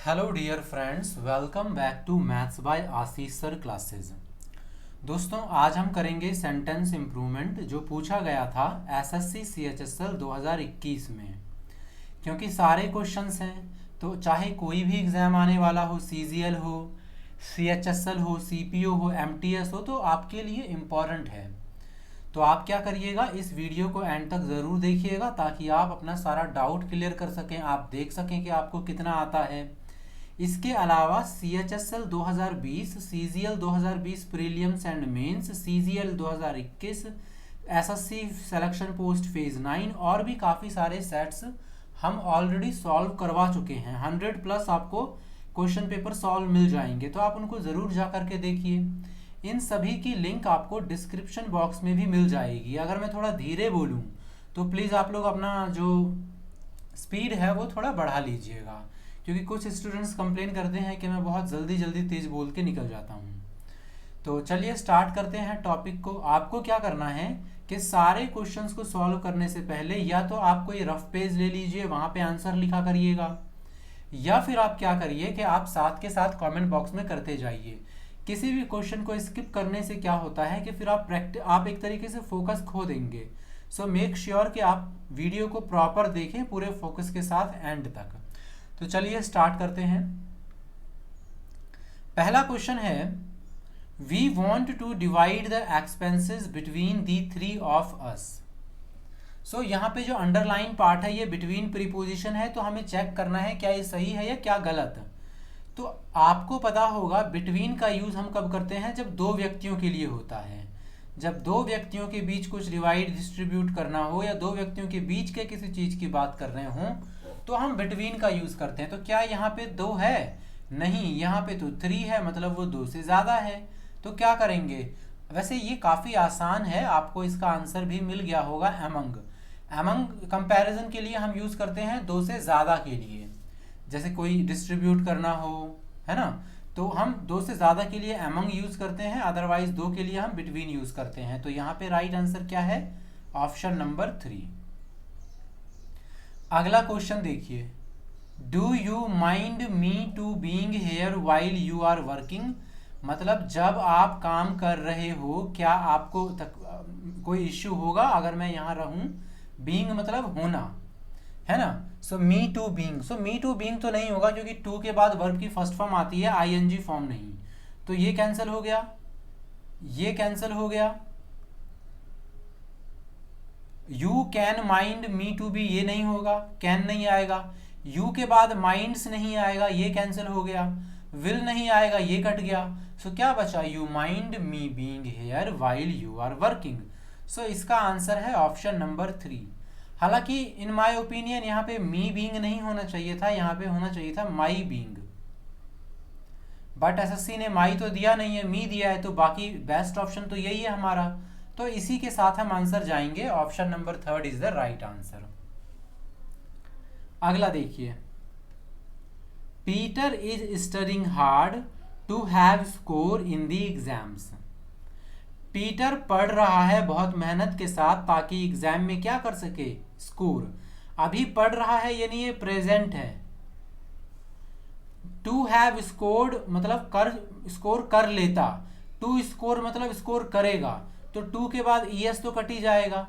Hello dear friends, welcome back to maths by Ashish sir classes. दोस्तों, आज हम करेंगे सेंटेंस इम्प्रूवमेंट जो पूछा गया था एसएससी सीएचएसएल 2021 में। क्योंकि सारे क्वेश्चंस हैं तो चाहे कोई भी एग्ज़ाम आने वाला हो, सीजीएल हो, सीएचएसएल हो, सीपीओ हो, एमटीएस हो, तो आपके लिए इम्पॉर्टेंट है। तो आप क्या करिएगा, इस वीडियो को एंड तक ज़रूर देखिएगा ताकि आप अपना सारा डाउट क्लियर कर सकें, आप देख सकें कि आपको कितना आता है। इसके अलावा CHSL 2020, CGL 2020 prelims and mains, CGL 2021, SSC selection post phase 9 और भी काफ़ी सारे सेट्स हम ऑलरेडी सॉल्व करवा चुके हैं। 100 प्लस आपको क्वेश्चन पेपर सॉल्व मिल जाएंगे, तो आप उनको ज़रूर जा करके देखिए। इन सभी की लिंक आपको डिस्क्रिप्शन बॉक्स में भी मिल जाएगी। अगर मैं थोड़ा धीरे बोलूँ तो प्लीज़ आप लोग अपना जो स्पीड है वो थोड़ा बढ़ा लीजिएगा, क्योंकि कुछ स्टूडेंट्स कंप्लेन करते हैं कि मैं बहुत जल्दी जल्दी तेज़ बोल के निकल जाता हूँ। तो चलिए स्टार्ट करते हैं टॉपिक को। आपको क्या करना है कि सारे क्वेश्चंस को सॉल्व करने से पहले या तो आप कोई रफ पेज ले लीजिए, वहाँ पे आंसर लिखा करिएगा, या फिर आप क्या करिए कि आप साथ के साथ कमेंट बॉक्स में करते जाइए। किसी भी क्वेश्चन को स्किप करने से क्या होता है कि फिर आप एक तरीके से फोकस खो देंगे। सो मेक श्योर कि आप वीडियो को प्रॉपर देखें पूरे फोकस के साथ एंड तक। तो चलिए स्टार्ट करते हैं। पहला क्वेश्चन है, we want to divide the expenses between the three of us. So यहाँ पे जो अंडरलाइन पार्ट है ये बिटवीन प्रीपोजिशन है, तो हमें चेक करना है क्या ये सही है या क्या गलत। तो आपको पता होगा बिटवीन का यूज हम कब करते हैं, जब दो व्यक्तियों के लिए होता है। जब दो व्यक्तियों के बीच कुछ डिवाइड डिस्ट्रीब्यूट करना हो या दो व्यक्तियों के बीच के किसी चीज की बात कर रहे हों तो हम बिटवीन का यूज करते हैं। तो क्या यहाँ पे दो है? नहीं, यहाँ पे तो थ्री है, मतलब वो दो से ज्यादा है। तो क्या करेंगे? वैसे ये काफी आसान है, आपको इसका आंसर भी मिल गया होगा। एमंग एमंग कंपैरिजन के लिए हम यूज करते हैं दो से ज्यादा के लिए, जैसे कोई डिस्ट्रीब्यूट करना हो, है ना, तो हम दो से ज्यादा के लिए एमंग यूज करते हैं, अदरवाइज दो के लिए हम बिटवीन यूज करते हैं। तो यहाँ पे राइट आंसर क्या है? Option number 3। अगला क्वेश्चन देखिए, do you mind me to being here while you are working. मतलब जब आप काम कर रहे हो क्या आपको कोई इश्यू होगा अगर मैं यहाँ रहूं? बीइंग मतलब होना, है ना। So me to being, so me to being तो नहीं होगा क्योंकि टू के बाद वर्ब की फर्स्ट फॉर्म आती है, आईएनजी फॉर्म नहीं। तो ये कैंसिल हो गया, ये कैंसिल हो गया। You can mind me to be, ये नहीं होगा, कैन नहीं आएगा। यू के बाद माइंड्स नहीं आएगा, ये कैंसिल हो गया। विल नहीं आएगा, ये कट गया। सो क्या बचा? You mind me being here while you are working. So इसका आंसर है ऑप्शन नंबर 3। हालांकि इन माय ओपिनियन यहाँ पे मी बीइंग नहीं होना चाहिए था, यहाँ पे होना चाहिए था माई बीइंग, बट एसएससी ने माई तो दिया नहीं है, मी दिया है, तो बाकी बेस्ट ऑप्शन तो यही है हमारा। तो इसी के साथ हम आंसर जाएंगे, option number 3 is the right answer. अगला देखिए, Peter is studying hard to have score in the exams. Peter पढ़ रहा है बहुत मेहनत के साथ ताकि एग्जाम में क्या कर सके? स्कोर। अभी पढ़ रहा है यानी ये प्रेजेंट है। टू हैव स्कोर्ड मतलब कर, स्कोर कर लेता। टू स्कोर मतलब स्कोर करेगा, तो टू के बाद ईएस तो कट ही जाएगा,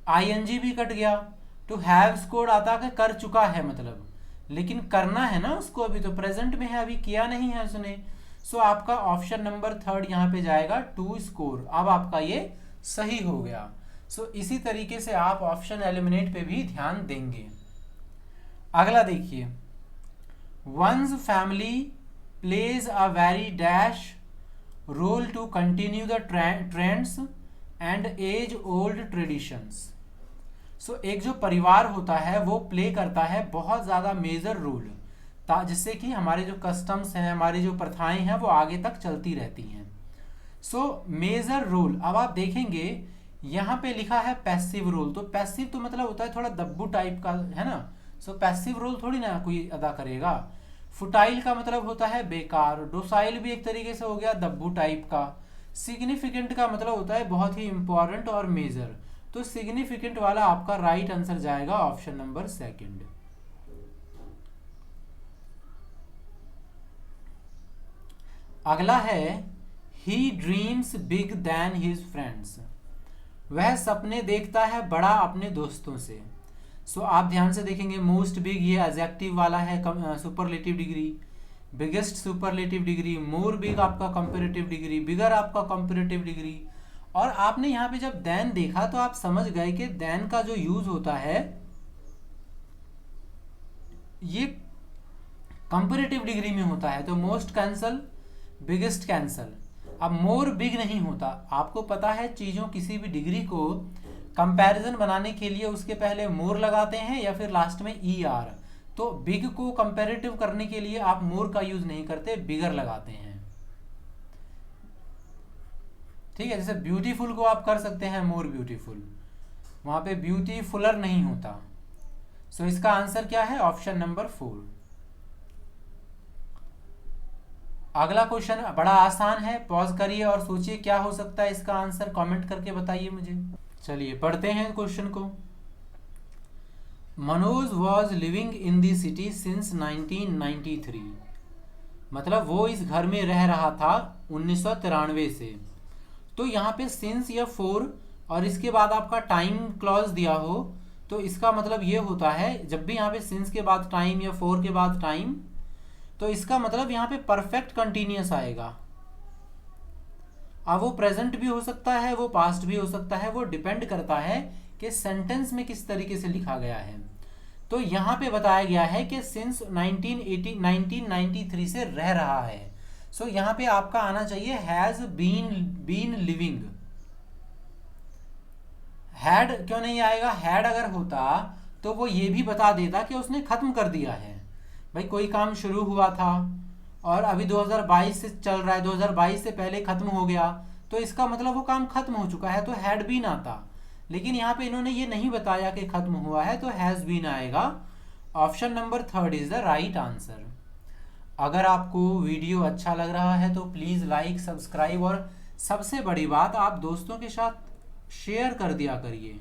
आईएनजी भी कट गया। टू हैव स्कोर्ड आता कि कर चुका है मतलब, लेकिन करना है ना उसको, अभी तो प्रेजेंट में है, अभी किया नहीं है उसने। सो आपका ऑप्शन नंबर 3 यहाँ पे जाएगा, टू स्कोर। अब आपका ये सही हो गया। सो इसी तरीके से आप ऑप्शन एलिमिनेट पे भी ध्यान देंगे। अगला देखिए, one's family plays a very dash role to continue the trends and age old traditions। सो एक जो परिवार होता है वो प्ले करता है बहुत ज़्यादा मेजर रोल, जिससे कि हमारे जो कस्टम्स हैं, हमारी जो प्रथाएं हैं वो आगे तक चलती रहती हैं। सो मेजर रोल, अब आप देखेंगे यहाँ पे लिखा है पैसिव रोल, तो पैसिव तो मतलब होता है थोड़ा दब्बू टाइप का, है ना। सो पैसिव रोल थोड़ी ना कोई अदा करेगा। फुटाइल का मतलब होता है बेकार, डोसाइल भी एक तरीके से हो गया दब्बू टाइप का। सिग्निफिकेंट का मतलब होता है बहुत ही इंपॉर्टेंट और मेजर, तो सिग्निफिकेंट वाला आपका राइट आंसर जाएगा ऑप्शन नंबर 2। अगला है he dreams big than his friends, वह सपने देखता है बड़ा अपने दोस्तों से। सो आप ध्यान से देखेंगे मोस्ट बिग ये एडजेक्टिव वाला है, superlative degree, biggest superlative degree, मोर बिग आपका कंपैरेटिव डिग्री, बिगर आपका कंपैरेटिव डिग्री। और आपने यहाँ पे जब देन देखा तो आप समझ गए कि देन का जो यूज होता है ये कंपैरेटिव डिग्री में होता है। तो मोस्ट कैंसल, बिगेस्ट कैंसल। अब मोर बिग नहीं होता। आपको पता है चीज़ों किसी भी डिग्री को कंपैरिजन बनाने के लिए उसके पहले मोर लगाते हैं या फिर लास्ट में ई आर। तो बिग को कंपैरेटिव करने के लिए आप मोर का यूज नहीं करते, बिगर लगाते हैं। ठीक है, जैसे ब्यूटीफुल को आप कर सकते हैं मोर ब्यूटीफुल, वहां पे ब्यूटीफुलर नहीं होता। सो इसका आंसर क्या है? Option number 4। अगला क्वेश्चन बड़ा आसान है, पॉज करिए और सोचिए क्या हो सकता है इसका आंसर, कमेंट करके बताइए मुझे। चलिए पढ़ते हैं क्वेश्चन को। Manoj was living in the city since 1993, मतलब वो इस घर में रह रहा था 1993 से। तो यहाँ पे सिंस या फोर और इसके बाद आपका टाइम क्लॉज दिया हो तो इसका मतलब ये होता है, जब भी यहाँ पे सिंस के बाद टाइम या फोर के बाद टाइम, तो इसका मतलब यहाँ पे परफेक्ट कंटिन्यूअस आएगा। अब वो प्रेजेंट भी हो सकता है, वो पास्ट भी हो सकता है, वो डिपेंड करता है कि सेंटेंस में किस तरीके से लिखा गया है। तो यहाँ पे बताया गया है कि सिंस 1993 से रह रहा है। सो यहाँ पे आपका आना चाहिए हैज बीन लिविंग। हैड क्यों नहीं आएगा? हैड अगर होता तो वो ये भी बता देता कि उसने खत्म कर दिया है। भाई कोई काम शुरू हुआ था और अभी 2022 से चल रहा है, 2022 से पहले खत्म हो गया, तो इसका मतलब वो काम खत्म हो चुका है, तो हैड बीन आता। लेकिन यहाँ पे इन्होंने ये नहीं बताया कि खत्म हुआ है, तो हैज बीन आएगा। Option number 3 is the right answer. अगर आपको वीडियो अच्छा लग रहा है तो प्लीज़ लाइक, सब्सक्राइब और सबसे बड़ी बात आप दोस्तों के साथ शेयर कर दिया करिए,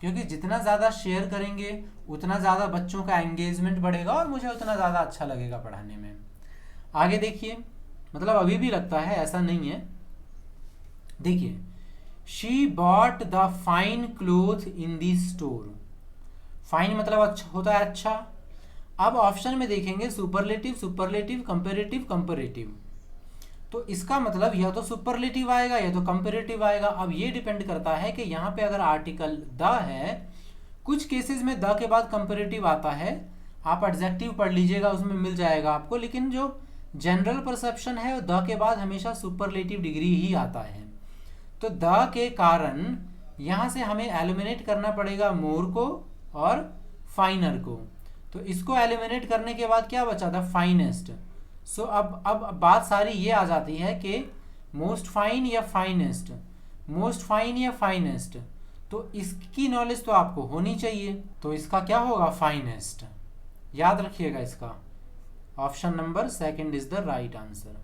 क्योंकि जितना ज़्यादा शेयर करेंगे उतना ज़्यादा बच्चों का एंगेजमेंट बढ़ेगा और मुझे उतना ज़्यादा अच्छा लगेगा पढ़ाने में। आगे देखिए, मतलब अभी भी लगता है, ऐसा नहीं है। देखिए, she bought the fine cloth in the store. Fine मतलब अच्छा होता है, अच्छा। अब ऑप्शन में देखेंगे सुपरलेटिव, सुपरलेटिव, कंपैरेटिव, कंपैरेटिव, तो इसका मतलब या तो सुपरलेटिव आएगा या तो कंपैरेटिव आएगा। अब ये डिपेंड करता है कि यहाँ पे अगर आर्टिकल द है, कुछ केसेस में द के बाद कंपैरेटिव आता है, आप एडजेक्टिव पढ़ लीजिएगा उसमें मिल जाएगा आपको, लेकिन जो जनरल परसेप्शन है द के बाद हमेशा सुपरलेटिव डिग्री ही आता है। तो द के कारण यहाँ से हमें एलिमिनेट करना पड़ेगा मोर को और फाइनर को। तो इसको एलिमिनेट करने के बाद क्या बचा था? फाइनेस्ट। सो अब बात सारी ये आ जाती है कि मोस्ट फाइन या फाइनेस्ट, मोस्ट फाइन या फाइनेस्ट, तो इसकी नॉलेज तो आपको होनी चाहिए। तो इसका क्या होगा? फाइनेस्ट। याद रखिएगा इसका। Option number 2 is the right answer.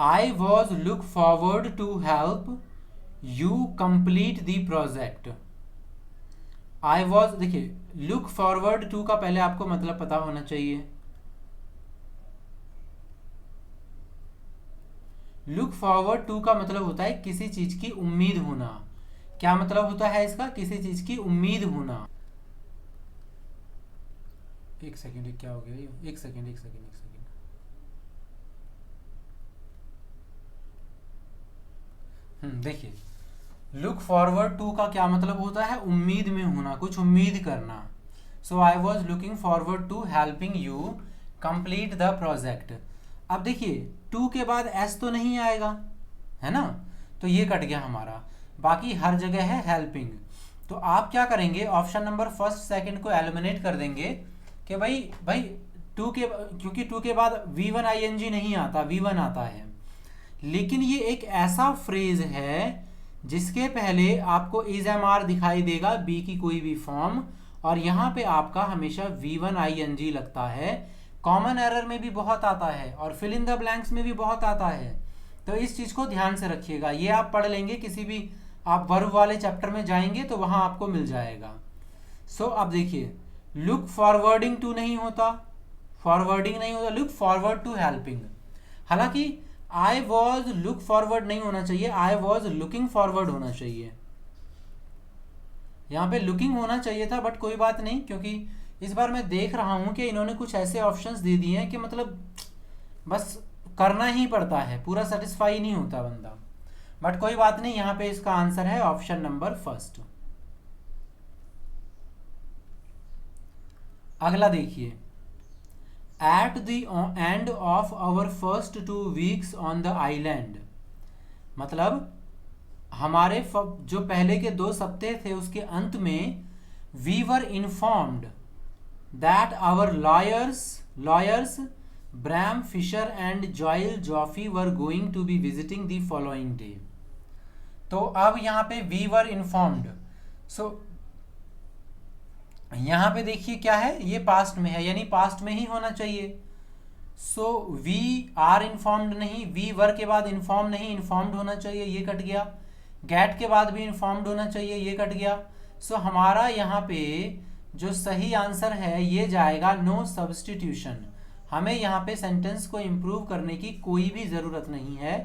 I was look forward to help you complete the project. I was, देखिए लुक फॉरवर्ड टू का पहले आपको मतलब पता होना चाहिए। लुक फॉरवर्ड टू का मतलब होता है किसी चीज की उम्मीद होना। क्या मतलब होता है इसका? किसी चीज की उम्मीद होना। एक सेकेंड, क्या हो गया? एक सेकेंड। देखिए, लुक फॉरवर्ड टू का क्या मतलब होता है? उम्मीद में होना, कुछ उम्मीद करना। So I was looking forward to helping you complete the project. अब देखिए, टू के बाद एस तो नहीं आएगा, है ना, तो ये कट गया हमारा। बाकी हर जगह है हेल्पिंग। तो आप क्या करेंगे? ऑप्शन नंबर 1, 2 को एलिमिनेट कर देंगे कि भाई टू के, क्योंकि टू के बाद V1 ING नहीं आता, V1 आता है। लेकिन ये एक ऐसा फ्रेज है जिसके पहले आपको इज एम आर दिखाई देगा, बी की कोई भी फॉर्म, और यहाँ पे आपका हमेशा V1 ING लगता है। कॉमन एरर में भी बहुत आता है और फिल इन द ब्लैंक्स में भी बहुत आता है। तो इस चीज़ को ध्यान से रखिएगा। ये आप पढ़ लेंगे, किसी भी आप वर्ब वाले चैप्टर में जाएंगे तो वहाँ आपको मिल जाएगा। सो अब देखिए, लुक फॉरवर्डिंग टू नहीं होता, फॉरवर्डिंग नहीं होता, लुक फॉरवर्ड टू हेल्पिंग। हालांकि आई वॉज लुक फॉरवर्ड नहीं होना चाहिए, आई वॉज लुकिंग फॉरवर्ड होना चाहिए। यहाँ पे लुकिंग होना चाहिए था, बट कोई बात नहीं, क्योंकि इस बार मैं देख रहा हूँ कि इन्होंने कुछ ऐसे ऑप्शंस दे दिए हैं कि मतलब बस करना ही पड़ता है, पूरा सेटिस्फाई नहीं होता बंदा। बट कोई बात नहीं, यहाँ पे इसका आंसर है ऑप्शन नंबर फर्स्ट। अगला देखिए, at the end of our first 2 weeks on the island, मतलब हमारे जो पहले के 2 सप्ताह थे उसके अंत में, we were informed that our lawyers Bram Fischer and Joel Joffe were going to be visiting the following day. तो अब यहाँ पे वी वर इन्फॉर्म्ड, सो यहाँ पे देखिए क्या है, ये पास्ट में है, यानी पास्ट में ही होना चाहिए। सो वी आर इन्फॉर्म्ड नहीं, वी वर के बाद इन्फॉर्म नहीं, इन्फॉर्म्ड होना चाहिए, ये कट गया। गेट के बाद भी इन्फॉर्म्ड होना चाहिए, ये कट गया। सो हमारा यहाँ पे जो सही आंसर है ये जाएगा नो सब्स्टिट्यूशन। हमें यहाँ पे सेंटेंस को इम्प्रूव करने की कोई भी ज़रूरत नहीं है।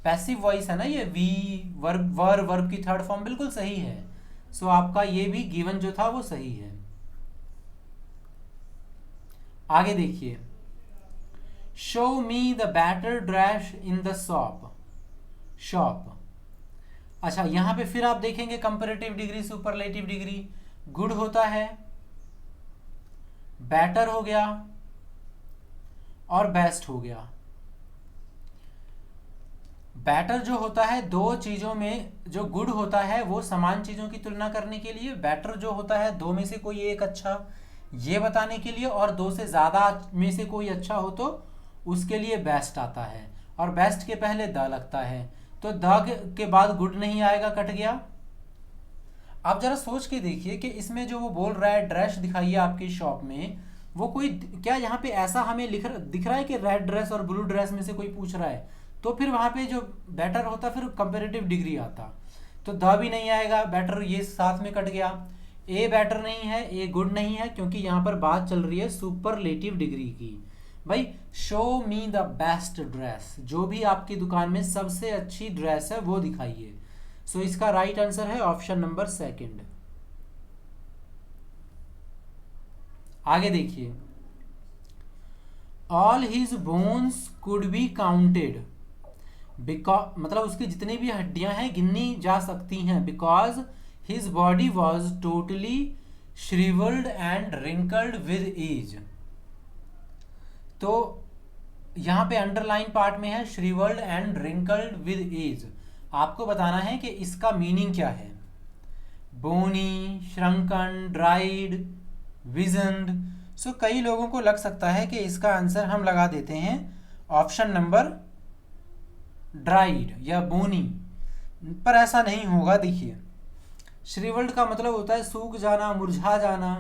पैसिव वॉइस है ना ये, वी वर्ब की थर्ड फॉर्म बिल्कुल सही है। सो आपका ये भी गिवन जो था वो सही है। आगे देखिए, show me the better dress in the shop. अच्छा, यहां पे फिर आप देखेंगे comparative degree, superlative degree. Good होता है, बेटर हो गया और बेस्ट हो गया। बेटर जो होता है 2 चीजों में, जो गुड होता है वो समान चीजों की तुलना करने के लिए, बेटर जो होता है 2 में से कोई एक अच्छा ये बताने के लिए, और 2 से ज्यादा में से कोई अच्छा हो तो उसके लिए बेस्ट आता है, और बेस्ट के पहले द लगता है, तो द के बाद गुड नहीं आएगा, कट गया। आप जरा सोच के देखिए कि इसमें जो वो बोल रहा है ड्रेस दिखाइए आपकी शॉप में, वो कोई क्या यहाँ पे ऐसा हमें दिख रहा है कि रेड ड्रेस और ब्लू ड्रेस में से कोई पूछ रहा है, तो फिर वहां पे जो बेटर होता फिर कंपैरेटिव डिग्री आता, तो द भी नहीं आएगा, बेटर ये साथ में कट गया। ए बेटर नहीं है, ए गुड नहीं है, क्योंकि यहाँ पर बात चल रही है सुपरलेटिव डिग्री की। भाई show me the best dress, जो भी आपकी दुकान में सबसे अच्छी ड्रेस है वो दिखाइए। सो इसका राइट आंसर है ऑप्शन नंबर 2। आगे देखिए, all his bones could be counted, because मतलब उसकी जितनी भी हड्डियां हैं गिनी जा सकती हैं, because his body was totally shrivelled and wrinkled with age. तो यहां पे अंडरलाइन पार्ट में है shrivelled and wrinkled with age. आपको बताना है कि इसका मीनिंग क्या है। बोनी, श्रंकन, ड्राइड, विजन्ड। सो कई लोगों को लग सकता है कि इसका आंसर हम लगा देते हैं ऑप्शन नंबर ड्राइड या बोनी, पर ऐसा नहीं होगा। देखिए, श्रिवल्ड का मतलब होता है सूख जाना, मुरझा जाना।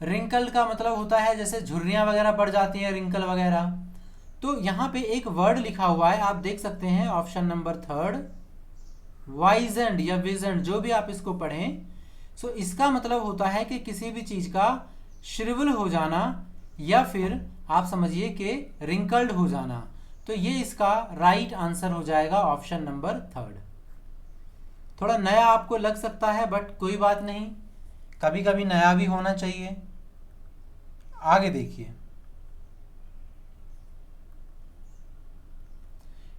रिंकल का मतलब होता है जैसे झुर्रियां वगैरह पड़ जाती हैं, रिंकल वगैरह। तो यहाँ पे एक वर्ड लिखा हुआ है, आप देख सकते हैं ऑप्शन नंबर 3, वाइजेंड या विजेंड, जो भी आप इसको पढ़ें। सो इसका मतलब होता है कि किसी भी चीज का श्रिवल हो जाना या फिर आप समझिए कि रिंकल्ड हो जाना। तो ये इसका राइट आंसर हो जाएगा ऑप्शन नंबर 3। थोड़ा नया आपको लग सकता है, बट कोई बात नहीं, कभी कभी नया भी होना चाहिए। आगे देखिए,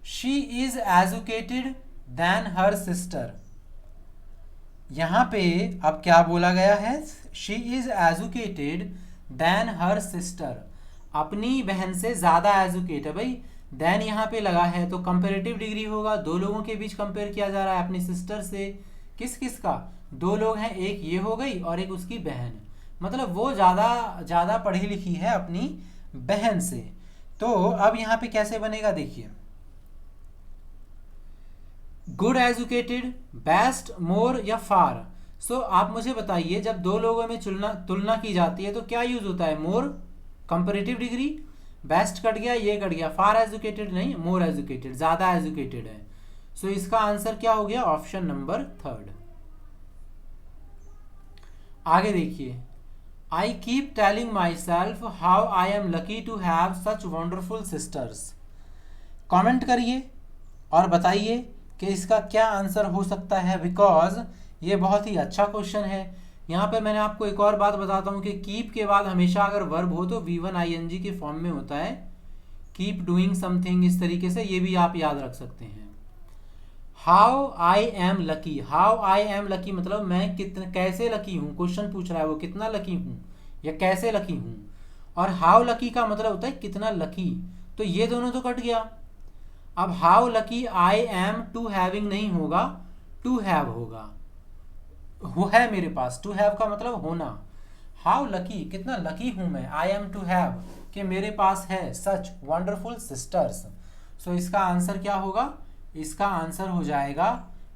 she is educated then her sister. यहां पे अब क्या बोला गया है, she is educated then her sister, अपनी बहन से ज्यादा एजुकेट है। भाई देन यहाँ पे लगा है तो कंपेरेटिव डिग्री होगा, 2 लोगों के बीच कंपेयर किया जा रहा है अपनी सिस्टर से। किस किस का, 2 लोग हैं, एक ये हो गई और एक उसकी बहन, मतलब वो ज्यादा पढ़ी लिखी है अपनी बहन से। तो अब यहाँ पे कैसे बनेगा, देखिए, गुड, एजुकेटेड, बेस्ट, मोर या फार। सो आप मुझे बताइए, जब 2 लोगों में तुलना की जाती है तो क्या यूज होता है, मोर, कंपैरेटिव डिग्री, बेस्ट कट गया, ये कट गया, फार एजुकेटेड नहीं, मोर एजुकेटेड, ज्यादा एजुकेटेड है। सो इसका आंसर क्या हो गया, ऑप्शन नंबर 3। आगे देखिए, I keep telling myself how I am lucky to have such wonderful sisters. Comment करिए और बताइए कि इसका क्या आंसर हो सकता है, बिकॉज ये बहुत ही अच्छा क्वेश्चन है। यहाँ पे मैंने आपको एक और बात बताता हूँ कि कीप के बाद हमेशा अगर वर्ब हो तो V1 ING के फॉर्म में होता है, कीप डूइंग समथिंग, इस तरीके से, ये भी आप याद रख सकते हैं। How I am lucky, how I am lucky मतलब मैं कितना, कैसे लकी हूँ, क्वेश्चन पूछ रहा है वो कितना लकी हूँ या कैसे लकी हूँ। और हाउ लकी का मतलब होता है कितना लकी, तो ये दोनों तो कट गया। अब how lucky I am to having नहीं होगा, टू हैव होगा, वो है मेरे पास, टू हैव का मतलब होना। हाउ लकी कितना लकी हूं मैं, आई एम टू हैव कि मेरे पास है सच वंडरफुल सिस्टर्स। सो इसका आंसर क्या होगा, इसका आंसर हो जाएगा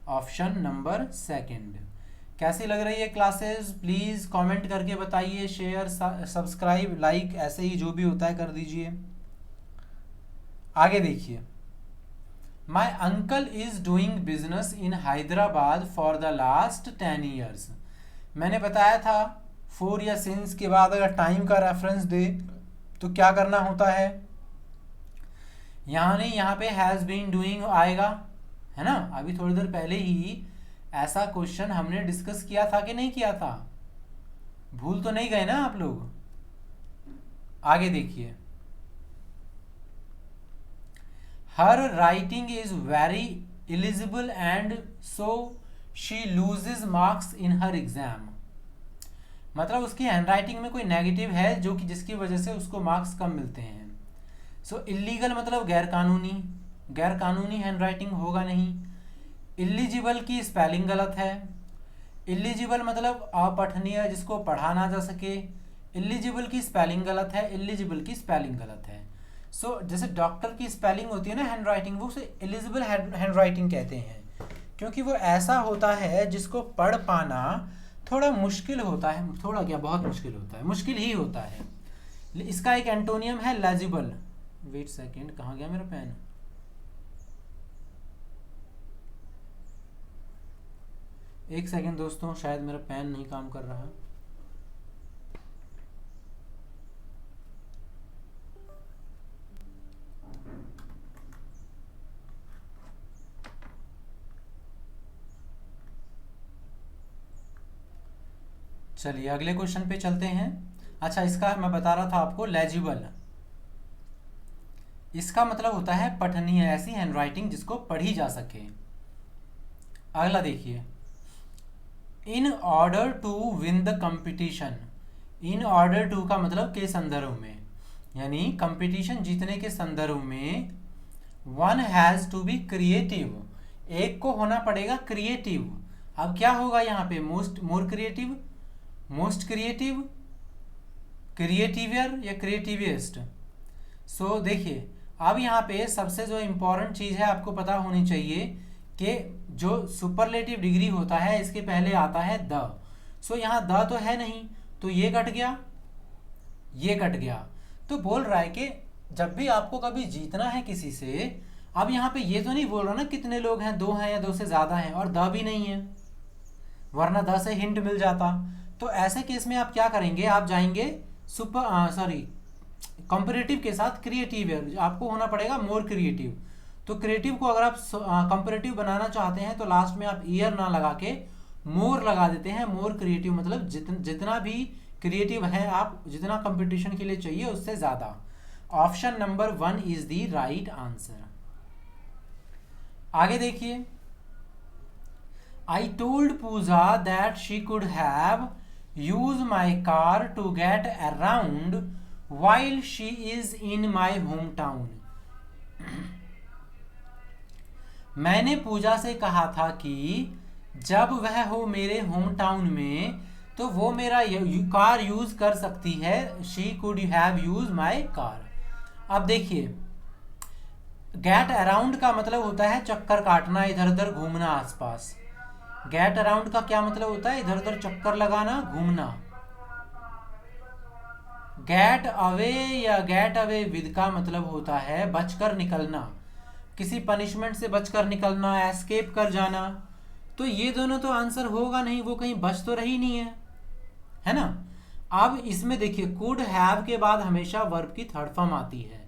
ऑप्शन नंबर सेकंड। कैसी लग रही है क्लासेस, प्लीज कमेंट करके बताइए, शेयर सब्सक्राइब लाइक ऐसे ही जो भी होता है कर दीजिए। आगे देखिए, my uncle is doing business in Hyderabad for the last 10 years. मैंने बताया था 4 या सिंस के बाद अगर टाइम का रेफरेंस दे तो क्या करना होता है, यहाँ नहीं, यहाँ पे हैज़ बीन डूइंग आएगा, है ना। अभी थोड़ी देर पहले ही ऐसा क्वेश्चन हमने डिस्कस किया था कि नहीं किया था, भूल तो नहीं गए ना आप लोग। आगे देखिए, her writing is very illegible and so she loses marks in her exam. मतलब उसकी हैंडराइटिंग में कोई नेगेटिव है जो कि जिसकी वजह से उसको मार्क्स कम मिलते हैं। सो इलीगल मतलब गैरकानूनी, गैरकानूनी हैंडराइटिंग होगा नहीं। इलिजिबल की स्पेलिंग गलत है, इलिजिबल मतलब अपठनीय जिसको पढ़ा ना जा सके, इलिजिबल की स्पेलिंग गलत है, इलिजिबल की स्पेलिंग गलत है। सो जैसे डॉक्टर की स्पेलिंग होती है ना हैंडराइटिंग, वो उसे इलिजिबल हैंडराइटिंग कहते हैं, क्योंकि वो ऐसा होता है जिसको पढ़ पाना थोड़ा मुश्किल होता है, थोड़ा क्या बहुत मुश्किल होता है, मुश्किल ही होता है। इसका एक एंटोनियम है लेजिबल। वेट सेकेंड, कहाँ गया मेरा पेन, एक सेकेंड दोस्तों, शायद मेरा पेन नहीं काम कर रहा। चलिए अगले क्वेश्चन पे चलते हैं। अच्छा, इसका मैं बता रहा था आपको, लेजिबल, इसका मतलब होता है पठनीय, ऐसी हैंडराइटिंग जिसको पढ़ी जा सके। अगला देखिए, in order to win the competition. In order to का मतलब के संदर्भ में, यानी कंपटीशन जीतने के संदर्भ में one has to be creative, एक को होना पड़ेगा क्रिएटिव। अब क्या होगा यहाँ पे, most, more creative, most creative, creativer या क्रिएटिविस्ट। सो देखिए, अब यहाँ पे सबसे जो इम्पोर्टेंट चीज़ है आपको पता होनी चाहिए कि जो सुपरलेटिव डिग्री होता है इसके पहले आता है द। सो यहाँ द तो है नहीं, तो ये कट गया, ये कट गया। तो बोल रहा है कि जब भी आपको कभी जीतना है किसी से, अब यहाँ पे ये तो नहीं बोल रहा ना कितने लोग हैं, 2 हैं या 2 से ज़्यादा हैं, और द भी नहीं है, वरना द से हिंट मिल जाता। तो ऐसे केस में आप क्या करेंगे, आप जाएंगे कंपैरेटिव के साथ क्रिएटिव है, आपको होना पड़ेगा मोर क्रिएटिव। तो क्रिएटिव को अगर आप कंपैरेटिव बनाना चाहते हैं तो लास्ट में आप ईयर ना लगा के मोर लगा देते हैं। मोर क्रिएटिव मतलब जितना भी क्रिएटिव है आप, जितना कंपटीशन के लिए चाहिए उससे ज़्यादा। Option number 1 is the right answer. आगे देखिए, I told Pooja that she could have use my car to get around while she is in my hometown। मैंने पूजा से कहा था कि जब वह हो मेरे होम टाउन में तो वो मेरा कार यूज कर सकती है। She could have use my car. अब देखिए, गेट अराउंड का मतलब होता है चक्कर काटना, इधर उधर घूमना आसपास। गेट अराउंड का क्या मतलब होता है, इधर उधर चक्कर लगाना, घूमना। गेट अवे या गेट अवे विद का मतलब होता है बचकर निकलना, किसी पनिशमेंट से बचकर निकलना, एस्केप कर जाना। तो ये दोनों तो आंसर होगा नहीं, वो कहीं बच तो रही नहीं है, है ना। अब इसमें देखिए कुड हैव के बाद हमेशा वर्ब की थर्ड फॉर्म आती है,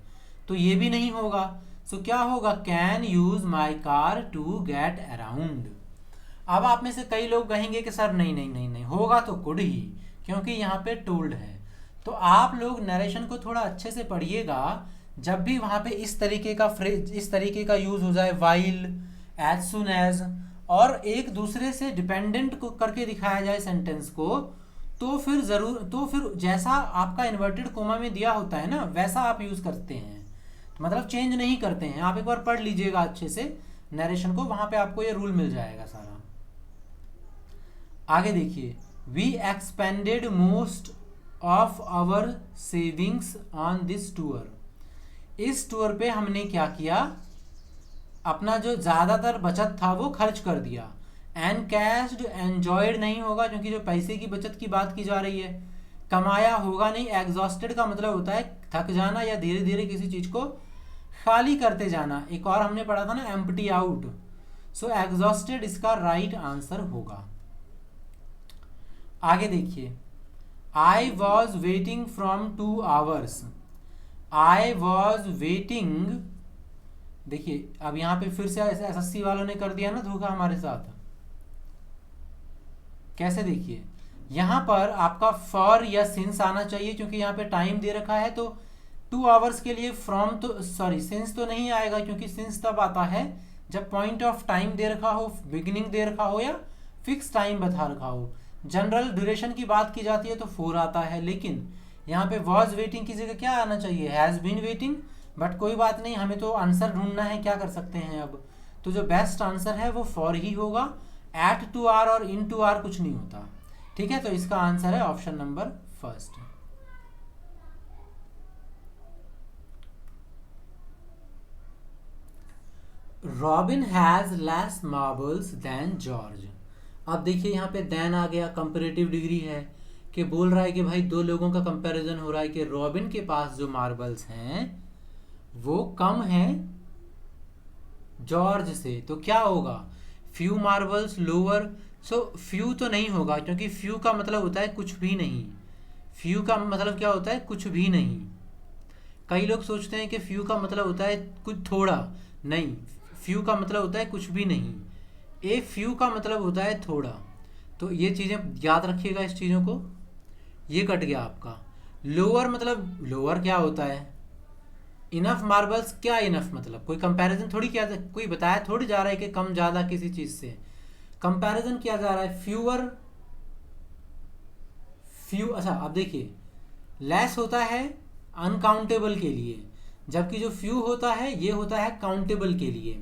तो ये भी नहीं होगा। सो क्या होगा, can use my car to get around. अब आप में से कई लोग कहेंगे कि सर नहीं नहीं नहीं नहीं होगा तो कुड ही, क्योंकि यहाँ पे टोल्ड है। तो आप लोग नरेशन को थोड़ा अच्छे से पढ़िएगा, जब भी वहाँ पे इस तरीके का फ्रेज, इस तरीके का यूज हो जाए, वाइल, एज सुन एज, और एक दूसरे से डिपेंडेंट को करके दिखाया जाए सेंटेंस को, तो फिर जैसा आपका इन्वर्टेड कोमा में दिया होता है ना, वैसा आप यूज करते हैं, तो मतलब चेंज नहीं करते हैं। आप एक बार पढ़ लीजिएगा अच्छे से नरेशन को, वहां पे आपको ये रूल मिल जाएगा सारा। आगे देखिए, we expended most of our savings on this tour. इस टूर पे हमने क्या किया, अपना जो ज्यादातर बचत था वो खर्च कर दिया। एनकैश्ड, एंजॉयड नहीं होगा क्योंकि जो पैसे की बचत की बात की जा रही है। कमाया होगा नहीं। एग्जॉस्टेड का मतलब होता है थक जाना या धीरे धीरे किसी चीज को खाली करते जाना। एक और हमने पढ़ा था ना, एम्प्टी आउट। सो एग्जॉस्टेड इसका राइट आंसर होगा। आगे देखिए, I was waiting from 2 hours। I was waiting, देखिए अब यहां पे फिर से एसएससी वालों ने कर दिया ना धोखा हमारे साथ। कैसे, देखिए यहां पर आपका फॉर या सिंस आना चाहिए, क्योंकि यहां पे टाइम दे रखा है। तो 2 hours के लिए फ्रॉम तो सॉरी सिंस तो नहीं आएगा, क्योंकि सिंस तब आता है जब पॉइंट ऑफ टाइम दे रखा हो, बिगिनिंग दे रखा हो या फिक्स टाइम बता रखा हो। जनरल ड्यूरेशन की बात की जाती है तो 4 आता है, लेकिन यहाँ पे वॉज वेटिंग की जगह क्या आना चाहिए, हैज बीन वेटिंग। बट कोई बात नहीं, हमें तो आंसर ढूंढना है, क्या कर सकते हैं अब। तो जो बेस्ट आंसर है वो फॉर ही होगा। एट 2 hour और इन 2 hour कुछ नहीं होता। ठीक है, तो इसका आंसर है option number first. Robin has less marbles than George. अब देखिए यहाँ पे देन आ गया, कंपेरेटिव डिग्री है कि बोल रहा है कि भाई दो लोगों का कंपैरिजन हो रहा है कि रॉबिन के पास जो मार्बल्स हैं वो कम हैं जॉर्ज से। तो क्या होगा, few marbles lower. So few तो नहीं होगा, क्योंकि फ्यू का मतलब होता है कुछ भी नहीं। फ्यू का मतलब क्या होता है, कुछ भी नहीं। कई लोग सोचते हैं कि फ्यू का मतलब होता है कुछ थोड़ा, नहीं, फ्यू का मतलब होता है कुछ भी नहीं। ए फ्यू का मतलब होता है थोड़ा। तो ये चीज़ें याद रखिएगा, इस चीज़ों को। ये कट गया आपका। लोअर मतलब लोअर क्या होता है, इनफ मार्बल्स। क्या इनफ मतलब, कोई कंपैरिजन थोड़ी किया, कोई बताया थोड़ी जा रहा है कि कम ज़्यादा किसी चीज़ से। कंपैरिजन किया जा रहा है, फ्यूअर फ्यू। अच्छा अब देखिए, लेस होता है अनकाउंटेबल के लिए, जबकि जो फ्यू होता है ये होता है काउंटेबल के लिए।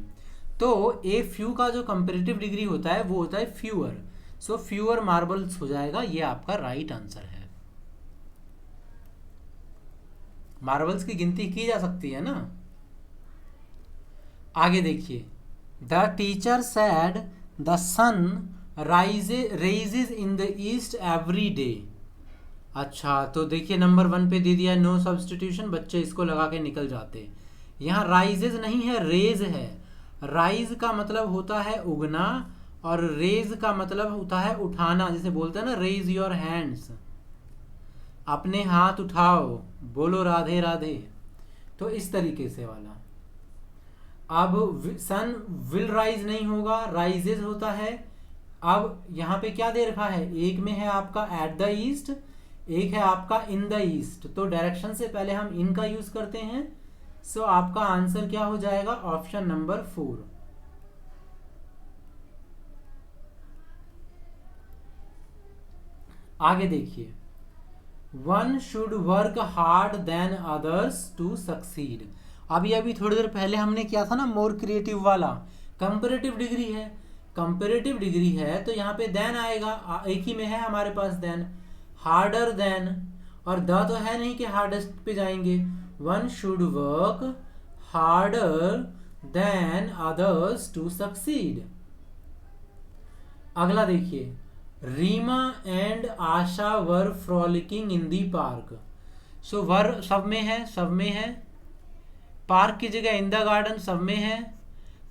तो ए फ्यू का जो कंपेरेटिव डिग्री होता है वो होता है फ्यूअर। सो फ्यूअर मार्बल्स हो जाएगा, ये आपका राइट आंसर है। मार्बल्स की गिनती की जा सकती है ना। आगे देखिए, the teacher said the sun rises in the east every day. अच्छा तो देखिए नंबर 1 पे दे दिया नो सब्सटीट्यूशन, बच्चे इसको लगा के निकल जाते। यहाँ राइजेज नहीं है, रेज है। राइज का मतलब होता है उगना, और रेज का मतलब होता है उठाना। जैसे बोलते हैं ना, रेज योर हैंड्स, अपने हाथ उठाओ, बोलो राधे राधे। तो इस तरीके से वाला। अब सन विल राइज नहीं होगा, राइजेज होता है। अब यहाँ पे क्या दे रखा है, एक में है आपका एट द ईस्ट, एक है आपका इन द ईस्ट। तो डायरेक्शन से पहले हम इन का यूज करते हैं। सो आपका आंसर क्या हो जाएगा, ऑप्शन नंबर 4। आगे देखिए, one should work hard than others to succeed. अभी थोड़ी देर पहले हमने किया था ना मोर क्रिएटिव वाला, कंपेरेटिव डिग्री है। कंपेरेटिव डिग्री है तो यहाँ पे देन आएगा, एक ही में है हमारे पास देन। हार्डर देन, और द तो है नहीं कि हार्डेस्ट पे जाएंगे। One should work harder than others to succeed. अगला देखिए, Reema and Asha were frolicking in the park. So were सब में है, सब में है। पार्क की जगह इन द गार्डन सब में है।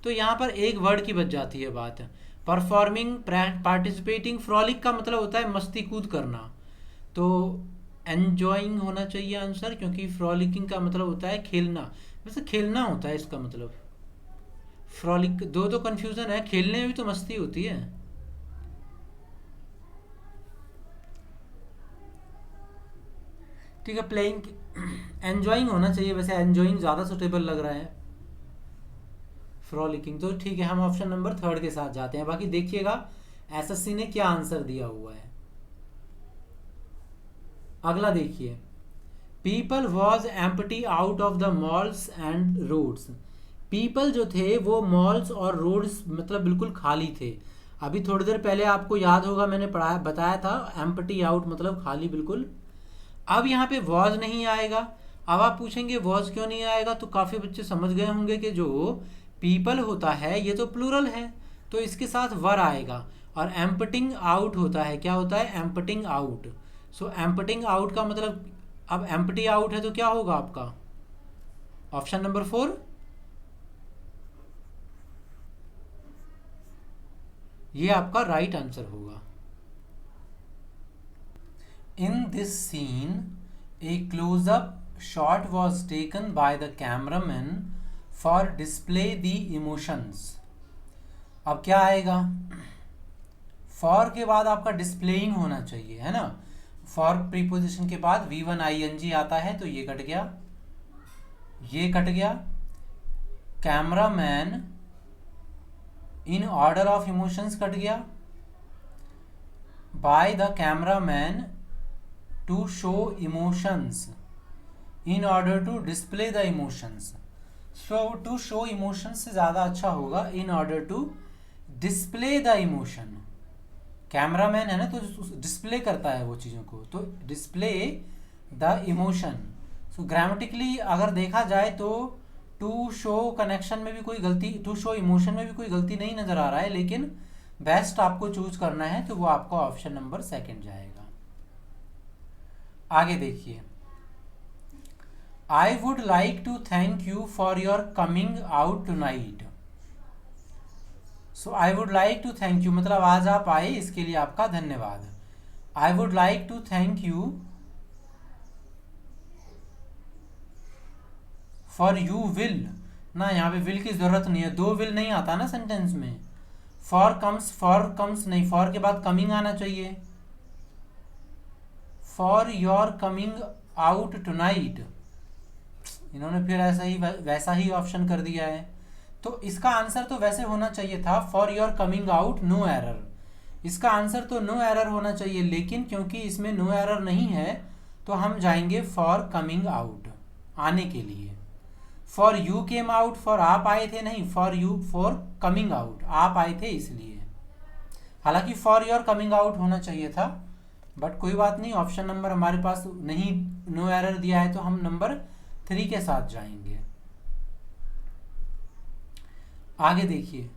तो यहाँ पर एक वर्ड की बच जाती है बात। Performing, participating. फ्रॉलिक का मतलब होता है मस्ती कूद करना। तो एंजॉइंग होना चाहिए आंसर, क्योंकि फ्रॉलिकिंग का मतलब होता है खेलना, वैसे खेलना होता है इसका मतलब। फ्रॉलिक दो तो कंफ्यूजन है, खेलने में भी तो मस्ती होती है। ठीक है, प्लेइंग, एंजॉइंग होना चाहिए, वैसे एंजॉइंग ज़्यादा सुटेबल लग रहा है। फ्रॉलिकिंग तो ठीक है, हम ऑप्शन नंबर थर्ड के साथ जाते हैं। बाकी देखिएगा एसएससी ने क्या आंसर दिया हुआ है। अगला देखिए, people was empty out of the malls and roads. People जो थे वो मॉल्स और रोड्स मतलब बिल्कुल खाली थे। अभी थोड़ी देर पहले आपको याद होगा मैंने पढ़ाया बताया था एम्प्टी आउट मतलब खाली बिल्कुल। अब यहाँ पे वॉज नहीं आएगा। अब आप पूछेंगे वॉज क्यों नहीं आएगा, तो काफ़ी बच्चे समझ गए होंगे कि जो पीपल होता है ये तो प्लूरल है, तो इसके साथ वर आएगा। और एम्पटिंग आउट होता है, क्या होता है, एम्पटिंग आउट। सो एम्पटिंग आउट का मतलब, अब एम्प्टी आउट है तो क्या होगा आपका ऑप्शन नंबर 4, ये आपका राइट आंसर होगा। In this scene a close up shot was taken by the cameraman for display the emotions. अब क्या आएगा, फॉर के बाद आपका डिस्प्लेइंग होना चाहिए, है ना। फॉर प्रीपोजिशन के बाद V1 ING आता है, तो ये कट गया, ये कट गया। Cameraman in order of emotions cut गया। By the cameraman to show emotions in order to display the emotions. So to show emotions से ज़्यादा अच्छा होगा in order to display the emotion. Cameraman है ना, तो डिस्प्ले करता है वो चीज़ों को, तो display the emotion. So grammatically अगर देखा जाए तो टू शो कनेक्शन में भी कोई गलती, टू शो इमोशन में भी कोई गलती नहीं नज़र आ रहा है, लेकिन बेस्ट आपको चूज करना है तो वो आपका ऑप्शन नंबर सेकंड जाएगा। आगे देखिए, I would like to thank you for your coming out tonight. So I would like to thank you मतलब आज आप आए इसके लिए आपका धन्यवाद। I would like to thank you for you will ना, यहाँ पे विल की जरूरत नहीं है, दो विल नहीं आता ना सेंटेंस में। फॉर कम्स नहीं, फॉर के बाद कमिंग आना चाहिए। For your coming out tonight, इन्होंने फिर ऐसा ही वैसा ही ऑप्शन कर दिया है। तो इसका आंसर तो वैसे होना चाहिए था for your coming out no error. इसका आंसर तो नो एरर होना चाहिए, लेकिन क्योंकि इसमें नो एरर नहीं है तो हम जाएंगे फॉर कमिंग आउट, आने के लिए। For you came out, for आप आए थे नहीं, for you for coming out, आप आए थे इसलिए। हालांकि फॉर योर कमिंग आउट होना चाहिए था, बट कोई बात नहीं, ऑप्शन नंबर हमारे पास नहीं, नो एरर दिया है तो हम नंबर 3 के साथ जाएंगे। आगे देखिए,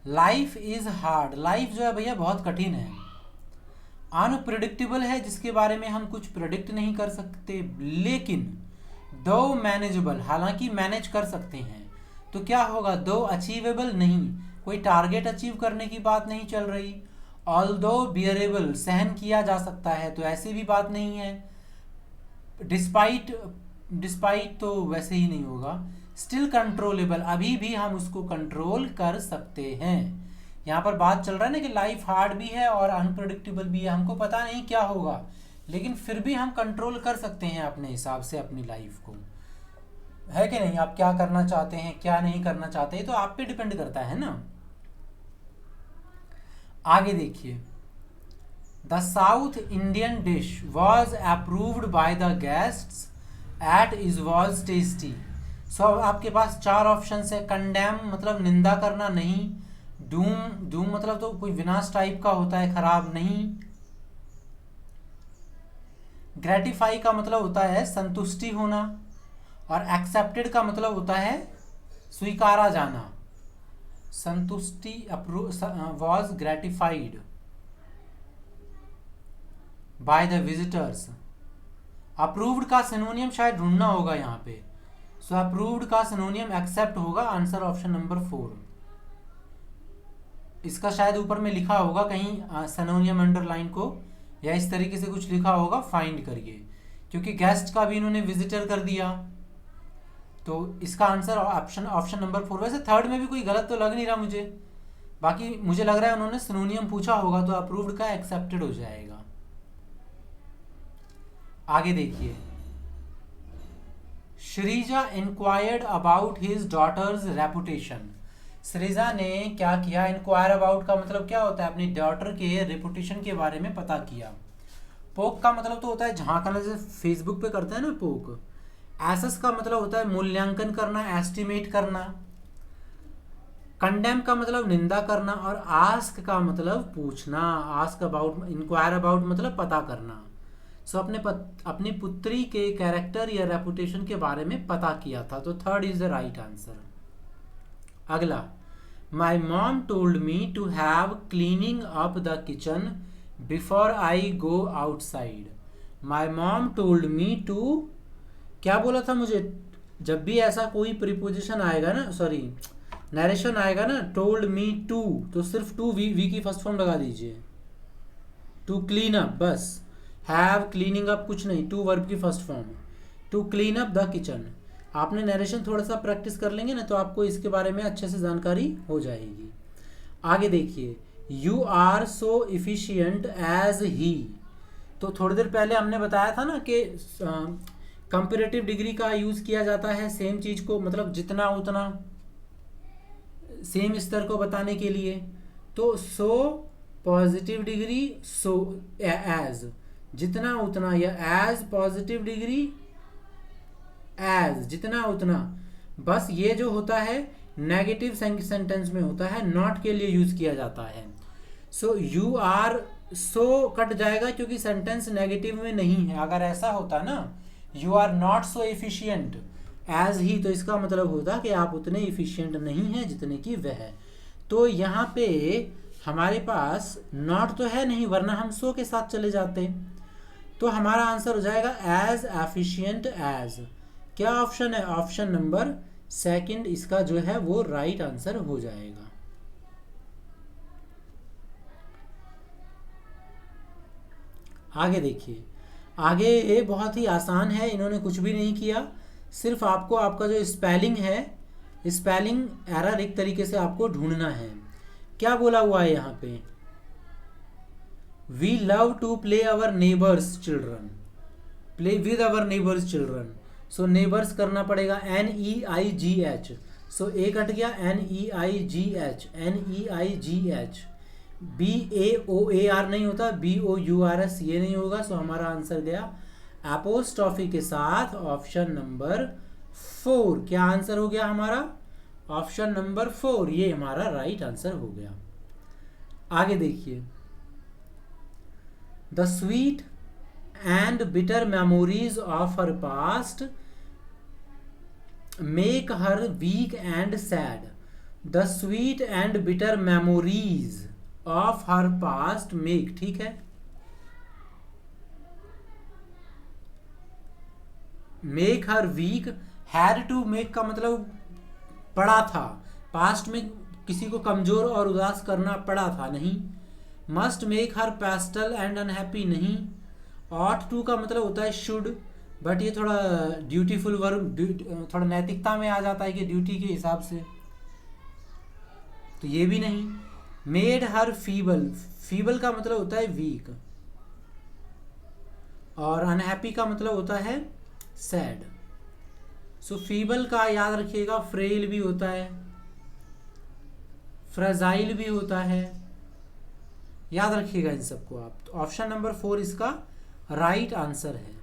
लाइफ इज हार्ड। लाइफ जो है भैया बहुत कठिन है, अनप्रिडिक्टेबल है, जिसके बारे में हम कुछ प्रिडिक्ट नहीं कर सकते, लेकिन दो मैनेजेबल, हालांकि मैनेज कर सकते हैं। तो क्या होगा, दो अचीवेबल नहीं, कोई टारगेट अचीव करने की बात नहीं चल रही। ऑल्दो बियरेबल, सहन किया जा सकता है, तो ऐसी भी बात नहीं है। डिस्पाइट, डिस्पाइट तो वैसे ही नहीं होगा। स्टिल कंट्रोलेबल, अभी भी हम उसको कंट्रोल कर सकते हैं। यहाँ पर बात चल रहा है ना कि लाइफ हार्ड भी है और अनप्रडिक्टेबल भी है, हमको पता नहीं क्या होगा, लेकिन फिर भी हम कंट्रोल कर सकते हैं अपने हिसाब से अपनी लाइफ को, है कि नहीं। आप क्या करना चाहते हैं क्या नहीं करना चाहते, तो आप पे डिपेंड करता है ना। आगे देखिए, the south Indian dish was approved by the guests at is was tasty. So आपके पास 4 ऑप्शन है। कंडेम मतलब निंदा करना नहीं, डूम, डूम मतलब तो कोई विनाश टाइप का होता है, खराब नहीं। ग्रेटिफाई का मतलब होता है संतुष्टि होना, और एक्सेप्टेड का मतलब होता है स्वीकारा जाना। संतुष्टि was gratified by the visitors. Approved का सिनोनियम शायद ढूंढना होगा यहाँ पे। सो अप्रूव्ड का सिनोनियम एक्सेप्ट होगा, आंसर ऑप्शन नंबर 4। इसका शायद ऊपर में लिखा होगा कहीं सिनोनियम अंडरलाइन को, या इस तरीके से कुछ लिखा होगा, फाइंड करिए। क्योंकि गेस्ट का भी इन्होंने विजिटर कर दिया। तो इसका आंसर ऑप्शन नंबर 4। वैसे थर्ड में भी कोई गलत तो लग नहीं रहा मुझे, बाकी मुझे लग रहा है उन्होंने सिनोनियम पूछा होगा तो अप्रूव्ड का एक्सेप्टेड हो जाएगा। आगे देखिए, Shreeja inquired about his daughter's reputation. Shreeja ने क्या किया? इंक्वायर अबाउट का मतलब क्या होता है? अपनी डॉटर के रेपुटेशन के बारे में पता किया। पोक का मतलब तो होता है झांकना, जैसे फेसबुक पे करते हैं ना पोक। एसेस का मतलब होता है मूल्यांकन करना, एस्टिमेट करना। कंडेम का मतलब निंदा करना, और आस्क का मतलब पूछना। आस्क अबाउट, इंक्वायर अबाउट मतलब पता करना। सो अपनी पुत्री के कैरेक्टर या रेपुटेशन के बारे में पता किया था, तो third is the right answer. अगला, my mom told me to have cleaning up the kitchen before I go outside. My mom told me to, क्या बोला था मुझे? जब भी ऐसा कोई प्रीपोजिशन आएगा ना, सॉरी नरेशन आएगा ना, टोल्ड मी टू, तो सिर्फ टू वी की फर्स्ट फॉर्म लगा दीजिए, टू क्लीन अप, बस। हैव, क्लीनिंग अप कुछ नहीं, टू वर्ब की फर्स्ट फॉर्म है, to clean up the kitchen. आपने नरेशन थोड़ा सा प्रैक्टिस कर लेंगे ना तो आपको इसके बारे में अच्छे से जानकारी हो जाएगी। आगे देखिए, you are so efficient as he. तो थोड़ी देर पहले हमने बताया था ना कि कंपैरेटिव डिग्री का यूज किया जाता है सेम चीज को, मतलब जितना उतना, सेम स्तर को बताने के लिए। तो so positive degree, so as जितना उतना, या एज पॉजिटिव डिग्री एज जितना उतना। बस ये जो होता है नेगेटिव सेंटेंस में होता है, नॉट के लिए यूज किया जाता है। So you are so cut जाएगा क्योंकि सेंटेंस नेगेटिव में नहीं है। अगर ऐसा होता ना, you are not so efficient as he, तो इसका मतलब होता कि आप उतने इफिशिएंट नहीं हैं जितने की वह है। तो यहाँ पे हमारे पास नॉट तो है नहीं, वरना हम सो के साथ चले जाते। तो हमारा आंसर हो जाएगा एज एफिशिएंट एज। क्या ऑप्शन है? ऑप्शन नंबर सेकंड इसका जो है वो राइट आंसर हो जाएगा। आगे देखिए, आगे ये बहुत ही आसान है, इन्होंने कुछ भी नहीं किया, सिर्फ आपको आपका जो स्पेलिंग है, स्पेलिंग एरर एक तरीके से आपको ढूंढना है। क्या बोला हुआ है यहाँ पे? We love to play our neighbours children, play with our neighbours children. So neighbours करना पड़ेगा NEIGH। सो ए कट गया, NEIGH, NEIGH। BAOAR नहीं होता, BOURS ये नहीं होगा। सो हमारा आंसर गया एपोस्ट्रॉफी के साथ ऑप्शन नंबर 4। क्या आंसर हो गया हमारा? ऑप्शन नंबर 4, ये हमारा राइट आंसर हो गया। आगे देखिए, the sweet and bitter memories of her past make her weak and sad. The sweet and bitter memories of her past make, ठीक है, make her weak. Had to make का मतलब पड़ा था, पास्ट में किसी को कमजोर और उदास करना पड़ा था, नहीं। Must make her pastel and unhappy, नहीं। ऑट टू का मतलब होता है शुड, बट ये थोड़ा ड्यूटीफुल वर्ब, थोड़ा नैतिकता में आ जाता है कि ड्यूटी के हिसाब से, तो ये भी नहीं। मेड हर फीबल, फीबल का मतलब होता है वीक, और अनहैप्पी का मतलब होता है सैड। सो फीबल का याद रखिएगा, फ्रेल भी होता है, फ्रेजाइल भी होता है, याद रखिएगा इन सबको आप। तो ऑप्शन नंबर 4 इसका राइट आंसर है।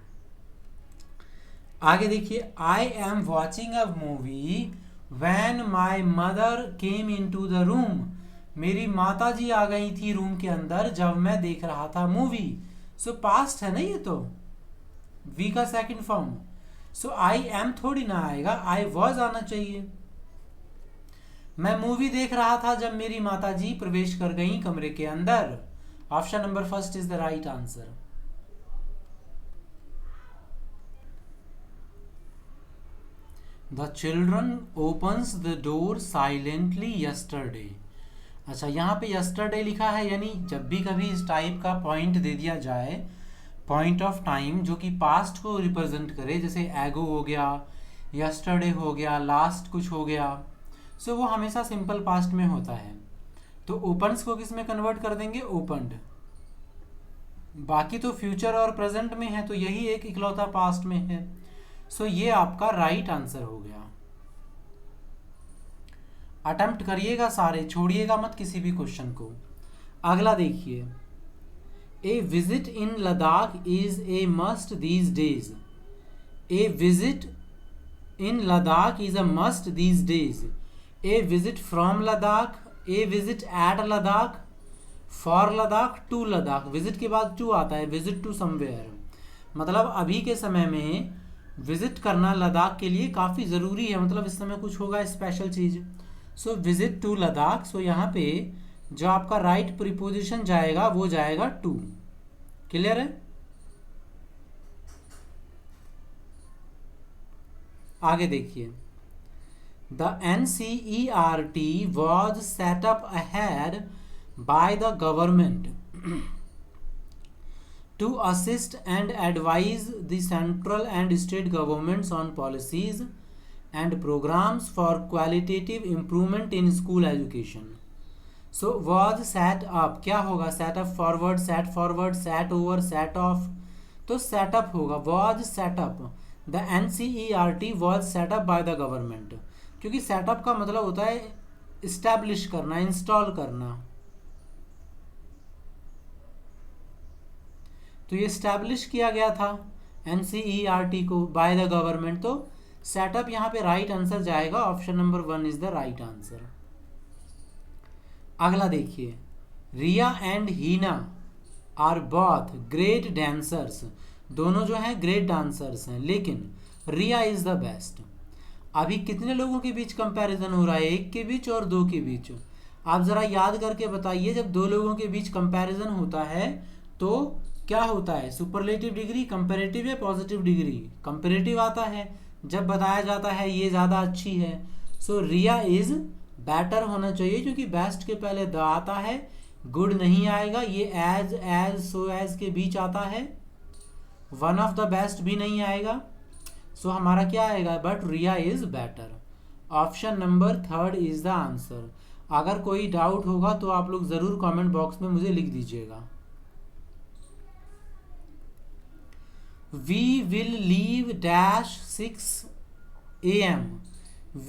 आगे देखिए, I am watching a movie when my mother came into the room. मेरी माता जी आ गई थी रूम के अंदर जब मैं देख रहा था मूवी। सो पास्ट है ना ये, तो वी का second form. So I am थोड़ी ना आएगा, आई वॉज आना चाहिए। मैं मूवी देख रहा था जब मेरी माता जी प्रवेश कर गई कमरे के अंदर। Option number 1 is the right answer. The children opens the door silently yesterday. अच्छा, यहाँ पे यस्टरडे लिखा है, यानी जब भी कभी इस टाइप का पॉइंट दे दिया जाए पॉइंट ऑफ टाइम जो कि पास्ट को रिप्रेजेंट करे, जैसे एगो हो गया, यस्टरडे हो गया, लास्ट कुछ हो गया, सो वो हमेशा सिंपल पास्ट में होता है। तो ओपन्स को किस में कन्वर्ट कर देंगे? ओपन्ड। बाकी तो फ्यूचर और प्रेजेंट में है, तो यही एक इकलौता पास्ट में है। सो ये आपका राइट आंसर हो गया। अटेम्प्ट करिएगा सारे, छोड़िएगा मत किसी भी क्वेश्चन को। अगला देखिए, a visit in Ladakh is a must these days. A visit in Ladakh is a must these days. A visit from Ladakh, a visit at Ladakh, for Ladakh, to Ladakh. Visit के बाद टू आता है, विजिट टू समवेयर। मतलब अभी के समय में विजिट करना लद्दाख के लिए काफ़ी ज़रूरी है, मतलब इस समय कुछ होगा स्पेशल चीज़। So visit to Ladakh. So यहाँ पे जो आपका राइट प्रीपोजिशन जाएगा वो जाएगा टू। क्लियर है? आगे देखिए, the NCERT was set up ahead by the government to assist and advise the central and state governments on policies and programs for qualitative improvement in school education. So was set up, क्या होगा? set up forward, set over, set off, तो set up होगा, was set up। The NCERT was set up by the government, क्योंकि set up का मतलब होता है establish करना, इंस्टॉल करना। तो ये establish किया गया था NCERT को by the government, तो सेटअप यहाँ पे राइट आंसर जाएगा, option number 1 is the right answer. अगला देखिए, Riya and Heena are both great dancers. दोनों जो हैं ग्रेट डांसर्स हैं, लेकिन रिया इज द बेस्ट। अभी कितने लोगों के बीच कंपैरिजन हो रहा है? एक के बीच और दो के बीच। आप जरा याद करके बताइए, जब दो लोगों के बीच कंपैरिजन होता है तो क्या होता है? सुपरलेटिव डिग्री, कंपैरेटिव या पॉजिटिव डिग्री? कंपैरेटिव आता है जब बताया जाता है ये ज़्यादा अच्छी है। सो रिया इज बेटर होना चाहिए, क्योंकि बेस्ट के पहले द आता है, गुड नहीं आएगा। ये एज सो एज के बीच आता है, वन ऑफ द बेस्ट भी नहीं आएगा। सो हमारा क्या आएगा? But Riya is better. Option number 3 is the answer. अगर कोई डाउट होगा तो आप लोग ज़रूर कमेंट बॉक्स में मुझे लिख दीजिएगा। We will leave dash 6 AM.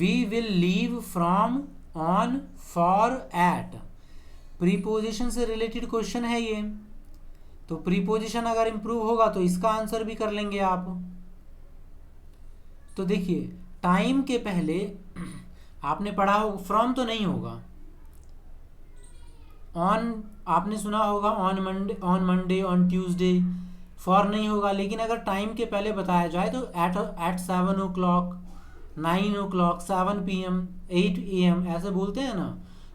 We will leave from, on, for, at. Preposition से रिलेटेड क्वेश्चन है ये, तो प्रीपोजिशन अगर इंप्रूव होगा तो इसका आंसर भी कर लेंगे आप। तो देखिए, टाइम के पहले आपने पढ़ा हो, फ्रॉम तो नहीं होगा। ऑन आपने सुना होगा, on Monday, on Tuesday. For नहीं होगा, लेकिन अगर टाइम के पहले बताया जाए तो eight 7 o'clock, 9 o'clock, 7 PM, 8 AM ऐसे बोलते हैं ना।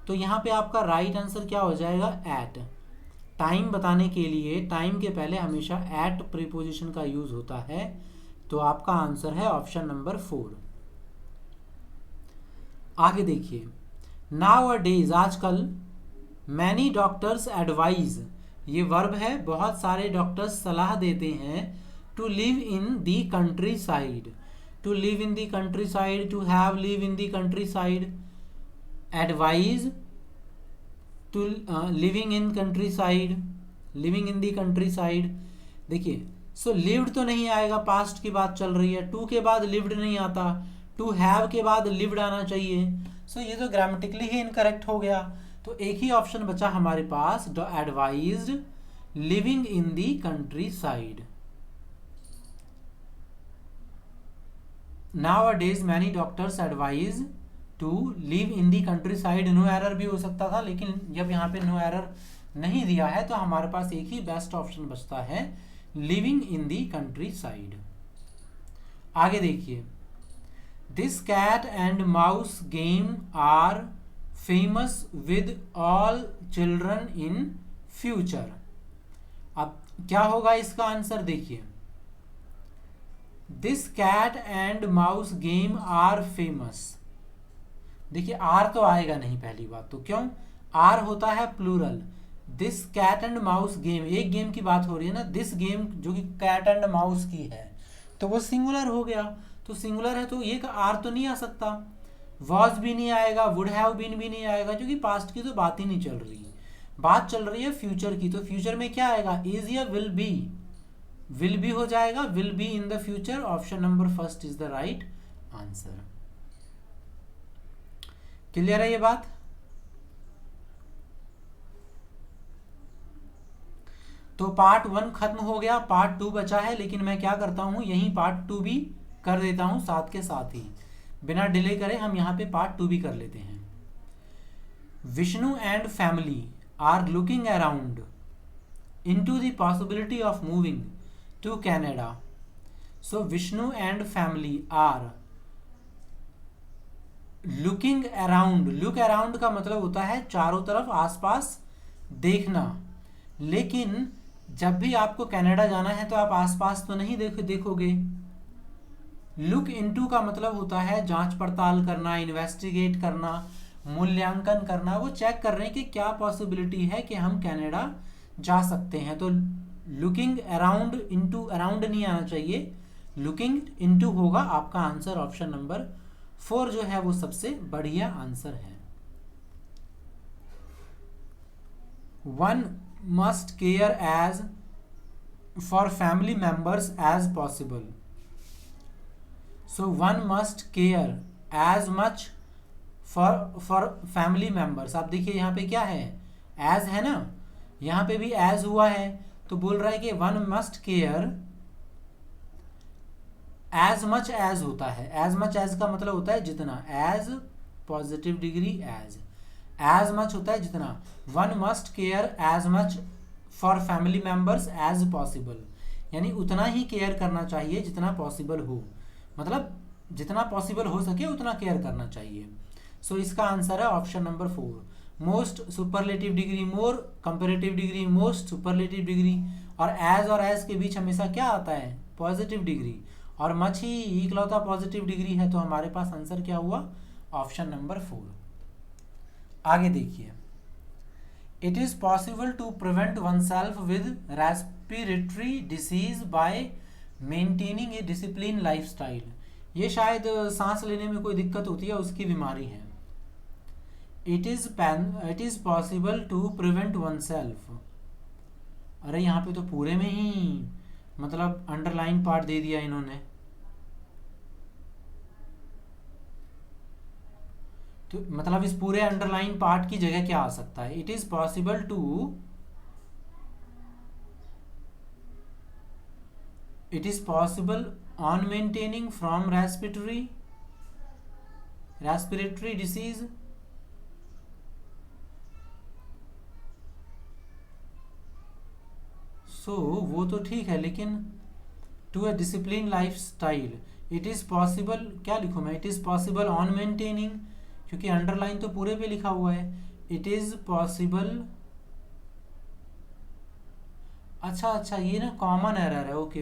तो यहाँ पे आपका राइट आंसर क्या हो जाएगा? एट। टाइम बताने के लिए टाइम के पहले हमेशा एट प्रीपोजिशन का यूज होता है, तो आपका आंसर है ऑप्शन नंबर 4। आगे देखिए, नाउ अ डेज, आजकल, मैनी डॉक्टर्स एडवाइज, ये वर्ब है, बहुत सारे डॉक्टर्स सलाह देते हैं, to live in the countryside. To live in the countryside, to have live in the countryside, advise to living in countryside, living in the countryside. देखिए, so lived तो नहीं आएगा, past की बात चल रही है। To के बाद लिव्ड नहीं आता, टू हैव के बाद लिव्ड आना चाहिए। सो ये तो ग्रामेटिकली ही इनकरेक्ट हो गया। तो एक ही ऑप्शन बचा हमारे पास, the advised living in the countryside. Nowadays many doctors advise to live in the countryside. No error भी हो सकता था, लेकिन जब यहाँ पे नो एरर नहीं दिया है तो हमारे पास एक ही बेस्ट ऑप्शन बचता है, living in the countryside. आगे देखिए, this cat and mouse game are famous with all children in future. अब क्या होगा इसका आंसर? देखिए, this cat and mouse game are famous. देखिए, आर तो आएगा नहीं पहली बात तो, क्यों? आर होता है plural, this cat and mouse game, एक गेम की बात हो रही है ना, दिस गेम जो कि कैट एंड माउस की है, तो वो सिंगुलर हो गया। तो सिंगुलर है तो ये आर तो नहीं आ सकता, वॉज भी नहीं आएगा, वुड हैव बीन भी नहीं आएगा, क्योंकि पास्ट की तो बात ही नहीं चल रही। बात चल रही है फ्यूचर की, तो फ्यूचर में क्या आएगा, इज या विल बी हो जाएगा, will be in the future. Option number first is the right answer. Clear है ये बात? तो पार्ट 1 खत्म हो गया, पार्ट 2 बचा है, लेकिन मैं क्या करता हूं, यहीं पार्ट 2 भी कर देता हूं साथ के साथ ही, बिना डिले करे हम यहां पे पार्ट 2 भी कर लेते हैं। Vishnu and family are looking around into the possibility of moving to Canada. So Vishnu and family are looking around. Look around का मतलब होता है चारों तरफ आसपास देखना, लेकिन जब भी आपको कनाडा जाना है तो आप आसपास तो नहीं देखोगे। लुक इनटू का मतलब होता है जांच पड़ताल करना, इन्वेस्टिगेट करना, मूल्यांकन करना। वो चेक कर रहे हैं कि क्या पॉसिबिलिटी है कि हम कनाडा जा सकते हैं। तो लुकिंग अराउंड इनटू, अराउंड नहीं आना चाहिए, लुकिंग इनटू होगा आपका आंसर। ऑप्शन नंबर 4 जो है वो सबसे बढ़िया आंसर है। One must care as for family members as possible. So one must care as much for family members. आप देखिए यहाँ पे क्या है, एज है ना, यहाँ पे भी एज हुआ है, तो बोल रहा है कि one must care as much as होता है। एज मच एज का मतलब होता है जितना, as positive degree as much होता है जितना। One must care as much for family members as possible, यानी उतना ही केयर करना चाहिए जितना पॉसिबल हो, मतलब जितना पॉसिबल हो सके उतना केयर करना चाहिए। सो इसका आंसर है option number 4। Most superlative degree more, comparative degree most, superlative degree, और एज के बीच हमेशा क्या आता है, पॉजिटिव डिग्री, और मच ही इकलौता पॉजिटिव डिग्री है। तो हमारे पास आंसर क्या हुआ, ऑप्शन नंबर 4। आगे देखिए, it is possible to prevent oneself with respiratory disease by maintaining a discipline lifestyle. ये शायद सांस लेने में कोई दिक्कत होती है उसकी बीमारी है। It is possible to prevent oneself. अरे यहाँ पे तो पूरे में ही मतलब अंडरलाइन पार्ट दे दिया इन्होंने, तो मतलब इस पूरे अंडरलाइन पार्ट की जगह क्या आ सकता है, it is possible to, it is possible on maintaining from respiratory disease. So वो तो ठीक है, लेकिन to a discipline lifestyle it is possible, क्या लिखूं मैं, it is possible on maintaining, क्योंकि अंडरलाइन तो पूरे पे लिखा हुआ है। इट इज पॉसिबल, अच्छा ये ना कॉमन एरर है, ओके,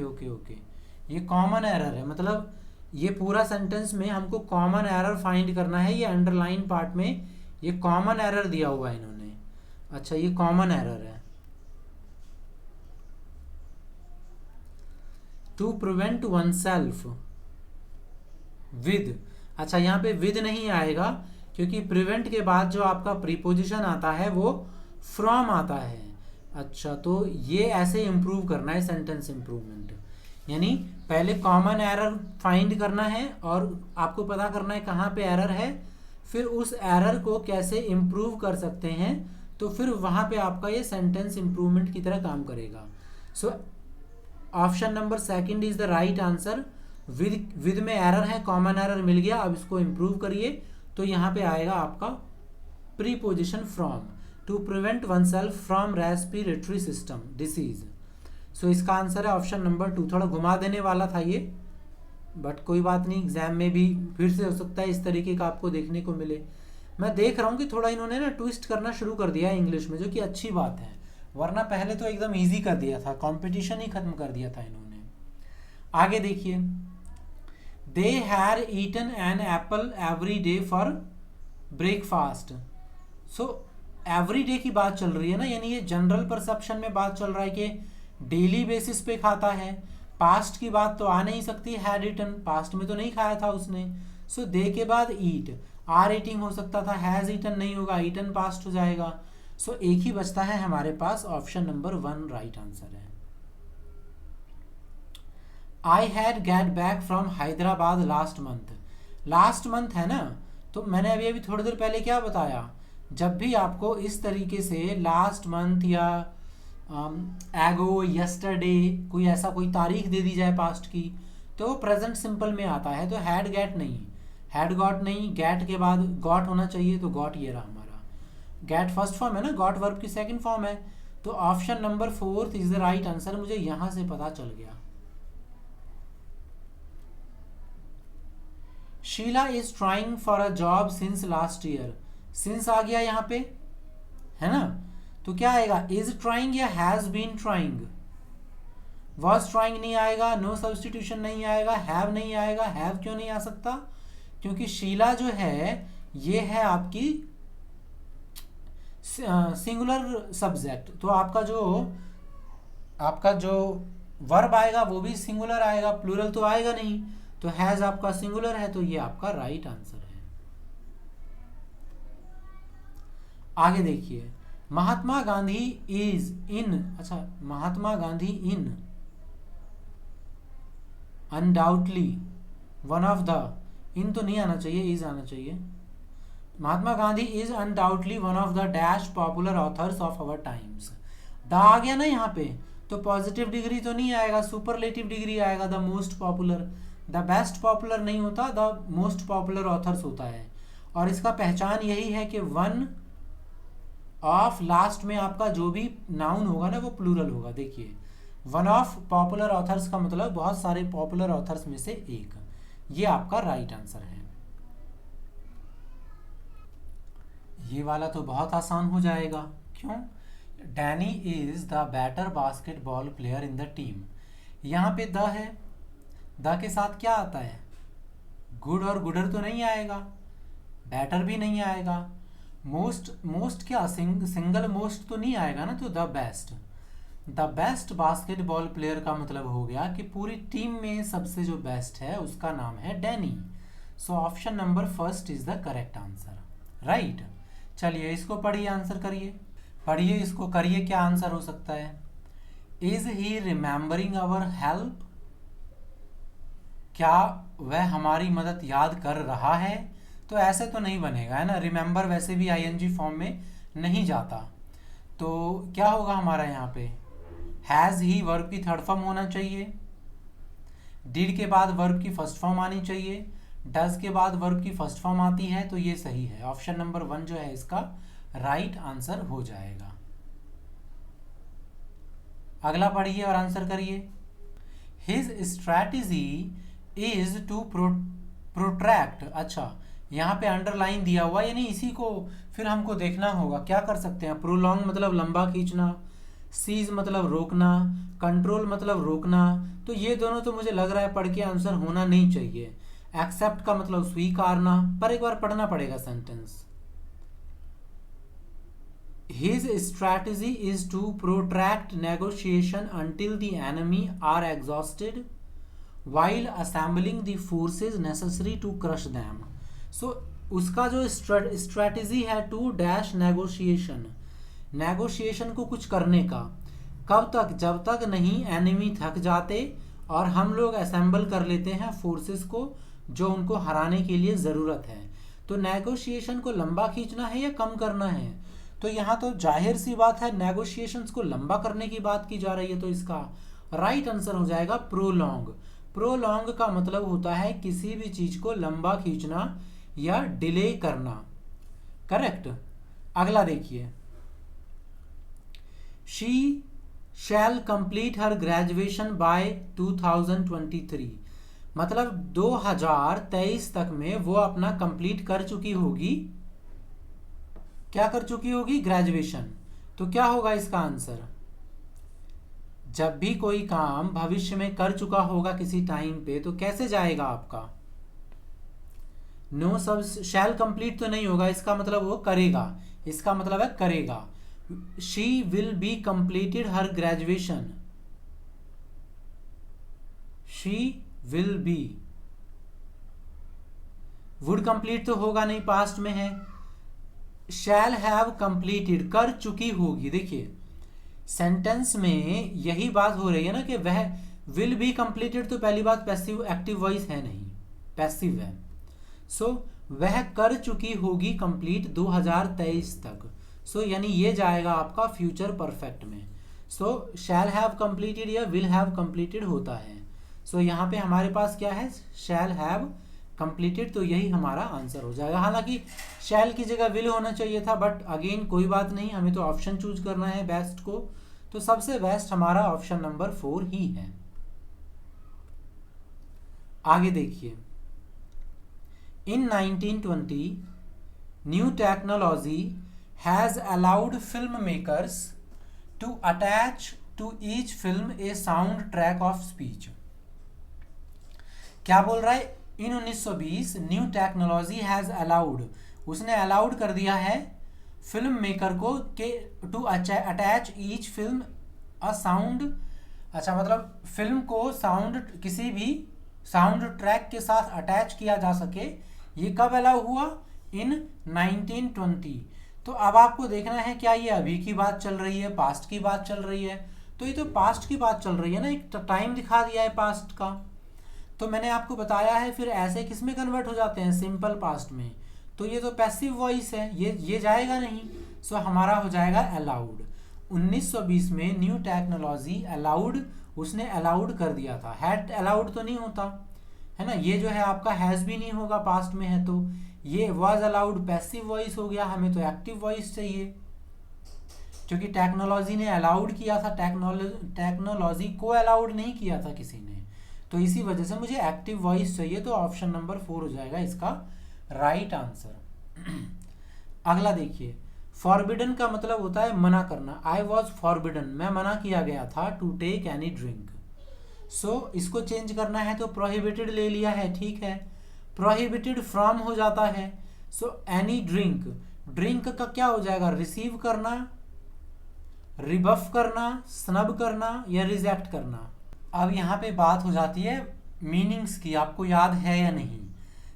ये कॉमन एरर है, मतलब ये पूरा सेंटेंस में हमको कॉमन एरर फाइंड करना है। ये अंडरलाइन पार्ट में ये कॉमन एरर दिया हुआ है इन्होंने। अच्छा ये कॉमन एरर है, to prevent oneself with. अच्छा यहाँ पे विद नहीं आएगा, क्योंकि प्रिवेंट के बाद जो आपका प्रीपोजिशन आता है वो फ्रॉम आता है। अच्छा तो ये ऐसे इम्प्रूव करना है, सेंटेंस इम्प्रूवमेंट, यानी पहले कॉमन एरर फाइंड करना है और आपको पता करना है कहाँ पे एरर है, फिर उस एरर को कैसे इम्प्रूव कर सकते हैं, तो फिर वहाँ पे आपका ये सेंटेंस इम्प्रूवमेंट की तरह काम करेगा। So option number 2 is the right answer. With में एरर है, कॉमन एरर मिल गया, अब इसको इम्प्रूव करिए, तो यहाँ पे आएगा आपका preposition from, to prevent oneself from respiratory system disease. So इसका आंसर है ऑप्शन नंबर 2। थोड़ा घुमा देने वाला था ये, बट कोई बात नहीं, एग्जाम में भी फिर से हो सकता है इस तरीके का आपको देखने को मिले। मैं देख रहा हूँ कि थोड़ा इन्होंने ना ट्विस्ट करना शुरू कर दिया है इंग्लिश में, जो कि अच्छी बात है, वरना पहले तो एकदम इजी कर दिया था, कंपटीशन ही खत्म कर दिया था इन्होंने। आगे देखिए, they had eaten an apple every day for breakfast. So everyday की बात चल रही है ना, यानी ये जनरल परसेप्शन में बात चल रहा है कि डेली बेसिस पे खाता है। पास्ट की बात तो आ नहीं सकती, हैड ईटन, पास्ट में तो नहीं खाया था उसने। सो दे के बाद ईट, आर ईटिंग हो सकता था, हैज ईटन नहीं होगा, ईटन पास्ट हो जाएगा। सो एक ही बचता है हमारे पास, ऑप्शन नंबर 1 राइट आंसर है। I had get back from Hyderabad last month. Last month है ना, तो मैंने अभी थोड़ी देर पहले क्या बताया, जब भी आपको इस तरीके से लास्ट मंथ या एगो, यस्टरडे, कोई ऐसा कोई तारीख दे दी जाए पास्ट की, तो प्रेजेंट सिंपल में आता है। तो हैड गेट नहीं, हैड गॉट नहीं, गेट के बाद गॉट होना चाहिए, तो गॉट ये रहा हमारा। गेट फर्स्ट फॉर्म है ना, गॉट वर्ब की सेकंड फॉर्म है। तो option number 4 is the right answer, मुझे यहां से पता चल गया। Sheela is trying for a job since last year. Since आ गया यहाँ पे, है ना, तो क्या आएगा, इज ट्राइंग या has been trying. Was trying नहीं आएगा, नो सब्सटीट्यूशन नहीं आएगा, हैव नहीं आएगा। हैव क्यों नहीं आ सकता, क्योंकि शीला जो है ये है आपकी सिंगुलर सब्जेक्ट, तो आपका जो वर्ब आएगा वो भी सिंगुलर आएगा, प्लूरल तो आएगा नहीं। तो हैज आपका सिंगुलर है, तो ये आपका राइट आंसर है। आगे देखिए, महात्मा गांधी इज इन, अच्छा Mahatma Gandhi in undoubtedly one of the, in तो नहीं आना चाहिए, इज आना चाहिए। Mahatma Gandhi is undoubtedly one of the dash popular authors of our times. The आ गया ना यहाँ पे, तो पॉजिटिव डिग्री तो नहीं आएगा, सुपरलेटिव डिग्री आएगा, the most popular. The best popular नहीं होता, द मोस्ट पॉपुलर ऑथर्स होता है। और इसका पहचान यही है कि वन ऑफ लास्ट में आपका जो भी नाउन होगा ना वो प्लूरल होगा। देखिए, वन ऑफ पॉपुलर ऑथर्स का मतलब बहुत सारे पॉपुलर ऑथर्स में से एक। ये आपका राइट आंसर है। ये वाला तो बहुत आसान हो जाएगा, क्यों, Danny is the better basketball player in the team. यहाँ पे द है, द के साथ क्या आता है, गुड और गुडर तो नहीं आएगा, बेटर भी नहीं आएगा, मोस्ट क्या सिंगल मोस्ट तो नहीं आएगा ना, तो द बेस्ट बास्केटबॉल प्लेयर का मतलब हो गया कि पूरी टीम में सबसे जो बेस्ट है उसका नाम है Danny. So option number 1 is the correct answer, right. चलिए इसको पढ़िए, आंसर करिए, पढ़िए इसको, करिए क्या आंसर हो सकता है। Is he remembering our help, क्या वह हमारी मदद याद कर रहा है। तो ऐसे तो नहीं बनेगा, है ना, रिमेंबर वैसे भी आईएनजी फॉर्म में नहीं जाता। तो क्या होगा हमारा यहाँ पे, हैज़ ही वर्ब की थर्ड फॉर्म होना चाहिए, डिड के बाद वर्ब की फर्स्ट फॉर्म आनी चाहिए, डज के बाद वर्ब की फर्स्ट फॉर्म आती है, तो ये सही है। ऑप्शन नंबर 1 जो है इसका राइट आंसर हो जाएगा। अगला पढ़िए और आंसर करिए। हिज स्ट्रैटेजी इज टू प्रोट्रैक्ट, अच्छा यहाँ पे अंडरलाइन दिया हुआ, यानी इसी को फिर हमको देखना होगा क्या कर सकते हैं। प्रोलॉन्ग मतलब लंबा खींचना, सीज मतलब रोकना, कंट्रोल मतलब रोकना, तो ये दोनों तो मुझे लग रहा है पढ़ के आंसर होना नहीं चाहिए। एक्सेप्ट का मतलब स्वीकारना, पर एक बार पढ़ना पड़ेगा sentence. His strategy is to protract negotiation until the enemy are exhausted while assembling the forces necessary to crush them. So उसका जो स्ट्रैटेजी है टू डैश नेगोशिएशन, नेगोशिएशन को कुछ करने का, कब तक, जब तक नहीं एनिमी थक जाते और हम लोग असेंबल कर लेते हैं फोर्सेस को जो उनको हराने के लिए ज़रूरत है। तो नेगोशिएशन को लंबा खींचना है या कम करना है, तो यहाँ तो जाहिर सी बात है नेगोशिएशंस को लंबा करने की बात की जा रही है, तो इसका राइट आंसर हो जाएगा प्रोलॉन्ग। प्रोलॉन्ग का मतलब होता है किसी भी चीज को लंबा खींचना या डिले करना, करेक्ट। अगला देखिए, she shall complete her graduation by 2023, मतलब 2023 तक में वो अपना कंप्लीट कर चुकी होगी, क्या कर चुकी होगी, ग्रेजुएशन। तो क्या होगा इसका आंसर, जब भी कोई काम भविष्य में कर चुका होगा किसी टाइम पे तो कैसे जाएगा आपका, नो सब शैल कंप्लीट तो नहीं होगा, इसका मतलब वो करेगा, इसका मतलब है करेगा। She will be completed her graduation, she will be, would complete तो होगा नहीं, पास्ट में है। शैल हैव कंप्लीटेड, कर चुकी होगी। देखिए सेंटेंस में यही बात हो रही है ना कि वह विल बी कंप्लीटेड, तो पहली बात पैसिव एक्टिव वॉइस है नहीं, पैसिव है। सो वह कर चुकी होगी कंप्लीट 2023 तक। सो यानी ये जाएगा आपका फ्यूचर परफेक्ट में। सो शैल हैव कंप्लीटेड या विल हैव कंप्लीटेड होता है। सो यहाँ पे हमारे पास क्या है, शैल हैव कंप्लीटेड, तो यही हमारा आंसर हो जाएगा। हालांकि शैल की जगह विल होना चाहिए था, बट अगेन कोई बात नहीं, हमें तो ऑप्शन चूज करना है बेस्ट को, तो सबसे बेस्ट हमारा ऑप्शन नंबर 4 ही है। आगे देखिए, in 1920 new technology has allowed film makers to attach to each film a soundtrack of speech. क्या बोल रहा है, in 1920 new technology has allowed, उसने अलाउड कर दिया है फिल्म मेकर को के to attach each film a sound, अच्छा मतलब फिल्म को साउंड, किसी भी साउंड ट्रैक के साथ अटैच किया जा सके। ये कब अलाउ हुआ, इन 1920। तो अब आपको देखना है क्या ये अभी की बात चल रही है, पास्ट की बात चल रही है। तो ये तो पास्ट की बात चल रही है ना, एक टाइम दिखा दिया है पास्ट का। तो मैंने आपको बताया है फिर ऐसे किस में कन्वर्ट हो जाते हैं, सिंपल पास्ट में। तो ये तो पैसिव वॉइस है, ये जाएगा नहीं। सो हमारा हो जाएगा अलाउड। 1920 में न्यू टेक्नोलॉजी अलाउड, उसने अलाउड कर दिया था। हैड अलाउड तो नहीं होता है ना, ये जो है आपका हैज़ भी नहीं होगा, पास्ट में है। तो ये वाज अलाउड पैसिव वॉइस हो गया, हमें तो एक्टिव वॉइस चाहिए, क्योंकि टेक्नोलॉजी ने अलाउड किया था, टेक्नोलॉजी को अलाउड नहीं किया था किसी ने। तो इसी वजह से मुझे एक्टिव वॉइस चाहिए, तो ऑप्शन नंबर 4 हो जाएगा इसका राइट आंसर। अगला देखिए, फॉरबिडन का मतलब होता है मना करना। आई वॉज फॉरबिडन, मैं मना किया गया था, टू टेक एनी ड्रिंक। सो इसको चेंज करना है तो प्रोहिबिटेड ले लिया है, ठीक है, प्रोहिबिटेड फ्रॉम हो जाता है। सो एनी ड्रिंक, ड्रिंक का क्या हो जाएगा, रिसीव करना, रिबफ करना, स्नब करना या रिजेक्ट करना। अब यहाँ पे बात हो जाती है मीनिंग्स की, आपको याद है या नहीं।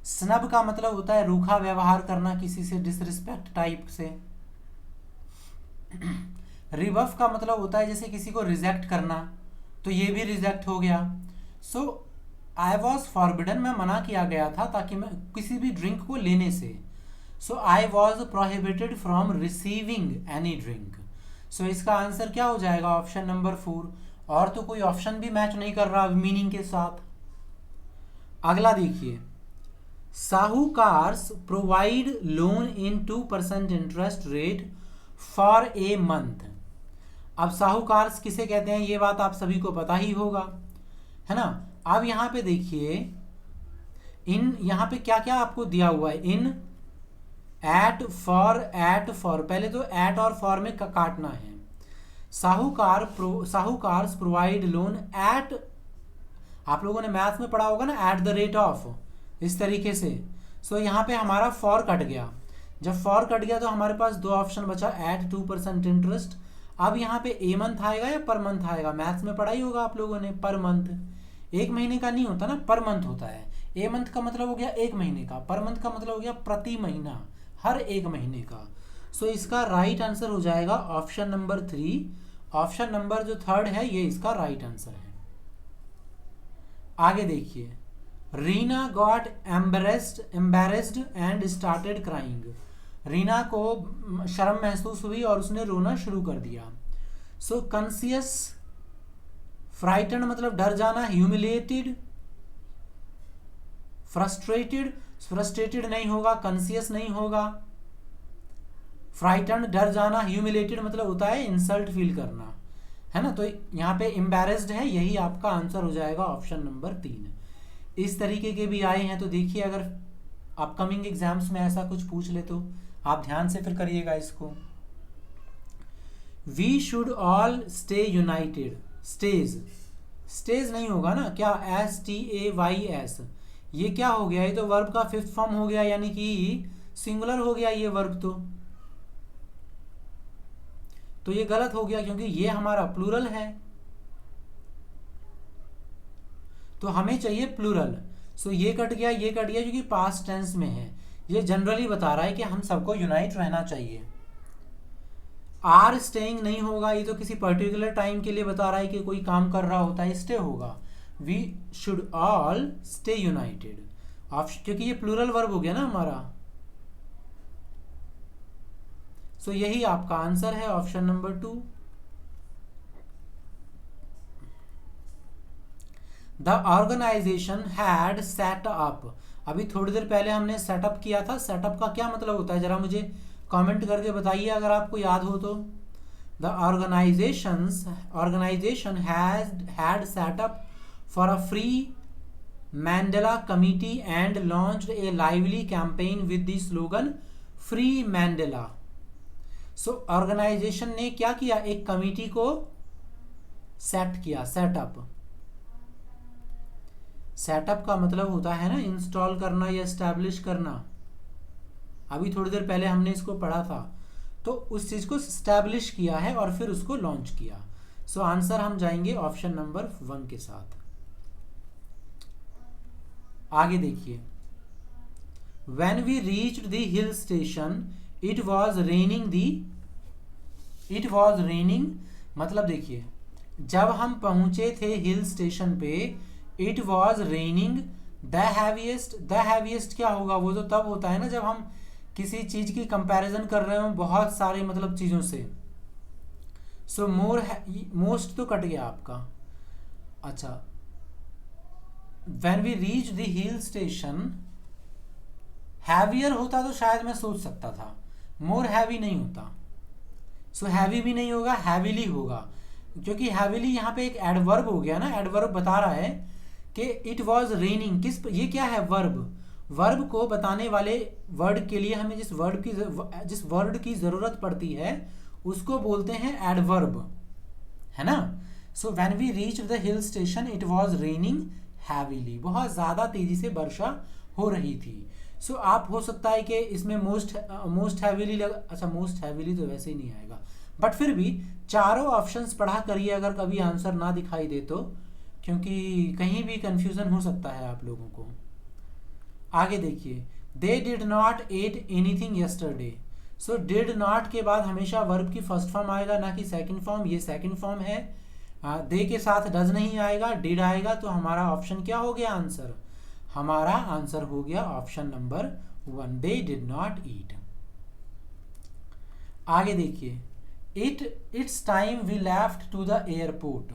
स्नब का मतलब होता है रूखा व्यवहार करना, किसी से डिसरिस्पेक्ट टाइप से। रिबफ का मतलब होता है जैसे किसी को रिजेक्ट करना, तो ये भी रिजेक्ट हो गया। सो आई वॉज फॉरबिडन, मैं मना किया गया था ताकि मैं किसी भी ड्रिंक को लेने से। So I was prohibited from receiving any drink. So इसका आंसर क्या हो जाएगा, ऑप्शन नंबर 4। और तो कोई ऑप्शन भी मैच नहीं कर रहा मीनिंग के साथ। अगला देखिए, sahukars provide loan in 2% interest rate for a month. अब साहूकार्स किसे कहते हैं, ये बात आप सभी को पता ही होगा, है ना। अब यहां पे देखिए, इन यहां पे क्या क्या आपको दिया हुआ है, इन, एट, फॉर, पहले तो एट और फॉर में काटना है। साहूकार्स प्रोवाइड लोन एट, आप लोगों ने मैथ में पढ़ा होगा ना, एट द रेट ऑफ, इस तरीके से। सो यहाँ पे हमारा फॉर कट गया। जब फॉर कट गया तो हमारे पास दो ऑप्शन बचा, एट 2% इंटरेस्ट। अब यहाँ पे ए मंथ आएगा या पर मंथ आएगा, मैथ्स में पढ़ा ही होगा आप लोगों ने, पर मंथ। एक महीने का नहीं होता ना, पर मंथ होता है। ए मंथ का मतलब हो गया एक महीने का, पर मंथ का मतलब हो गया प्रति महीना, हर एक महीने का। सो इसका राइट आंसर हो जाएगा ऑप्शन नंबर 3। ऑप्शन नंबर जो 3rd है ये इसका राइट आंसर है। आगे देखिए, Reena got embarrassed and started crying. Reena को शर्म महसूस हुई और उसने रोना शुरू कर दिया। सो कॉन्शियस, फ्राइटन मतलब डर जाना, ह्यूमिलिएटेड, फ्रस्ट्रेटेड नहीं होगा, कॉन्शियस नहीं होगा, फ्राइटन डर जाना, ह्यूमिलेटेड मतलब होता है इंसल्ट फील करना, है ना। तो यहाँ पे एम्बैरेस्ड है, यही आपका आंसर हो जाएगा ऑप्शन नंबर 3। इस तरीके के भी आए हैं, तो देखिए अगर अपकमिंग एग्जाम्स में ऐसा कुछ पूछ ले तो आप ध्यान से फिर करिएगा इसको। We should all stay united, stays नहीं होगा ना, क्या, STAYS, ये क्या हो गया, ये तो वर्ब का 5th फॉर्म हो गया, यानी कि सिंगुलर हो गया ये वर्ब। तो तो ये गलत हो गया क्योंकि ये हमारा प्लूरल है, तो हमें चाहिए प्लूरल। सो ये कट गया, ये कट गया क्योंकि पास्ट टेंस में है। ये जनरली बता रहा है कि हम सबको यूनाइट रहना चाहिए। आर स्टेइंग नहीं होगा, ये तो किसी पर्टिकुलर टाइम के लिए बता रहा है कि कोई काम कर रहा होता है, स्टे होगा। We should all stay united, क्योंकि ये प्लूरल वर्ब हो गया ना हमारा। सो यही आपका आंसर है, option number 2। The organisation had set up, अभी थोड़ी देर पहले हमने सेटअप किया था। सेटअप का क्या मतलब होता है, जरा मुझे कमेंट करके बताइए अगर आपको याद हो तो। The organisation had set up for a free Mandela committee and launched a lively campaign with the slogan free Mandela. So organisation ने क्या किया, एक कमिटी को सेट किया, सेटअप। सेटअप का मतलब होता है ना इंस्टॉल करना या एस्टैब्लिश करना। अभी थोड़ी देर पहले हमने इसको पढ़ा था, तो उस चीज को एस्टैब्लिश किया है और फिर उसको लॉन्च किया। सो आंसर हम जाएंगे ऑप्शन नंबर 1 के साथ। आगे देखिए, when we reached the hill station it was raining, मतलब देखिए जब हम पहुंचे थे हिल स्टेशन पे, it was raining the heaviest क्या होगा, वो तो तब होता है ना जब हम किसी चीज की कंपैरिजन कर रहे हो बहुत सारे मतलब चीजों से। सो मोस्ट तो कट गया आपका। अच्छा, when we reach the hill station, heavier होता तो शायद मैं सोच सकता था, मोर हैवी नहीं होता। सो हैवी भी नहीं होगा, हैवीली होगा, क्योंकि हैवीली यहाँ पे एक एडवर्ब हो गया ना। एडवर्ब बता रहा है कि इट वॉज रेनिंग, ये क्या है, वर्ब। वर्ब को बताने वाले वर्ड के लिए हमें जिस वर्ड की जरूरत पड़ती है उसको बोलते हैं एडवर्ब, है ना। So when we reach the hill station it was raining heavily, बहुत ज्यादा तेजी से वर्षा हो रही थी। सो आप हो सकता है कि इसमें मोस्ट हैवीली अच्छा मोस्ट हैवीली तो वैसे ही नहीं आएगा, बट फिर भी चारों ऑप्शंस पढ़ा करिए अगर कभी आंसर ना दिखाई दे तो, क्योंकि कहीं भी कंफ्यूजन हो सकता है आप लोगों को। आगे देखिए, दे did not at anything yesterday. So did not के बाद हमेशा वर्ब की फर्स्ट फॉर्म आएगा, ना कि सेकंड फॉर्म। ये सेकंड फॉर्म है। दे के साथ डज नहीं आएगा, डिड आएगा। तो हमारा ऑप्शन क्या हो गया आंसर, हमारा आंसर हो गया option number 1, they did not eat. आगे देखिए, it's time we left to the airport.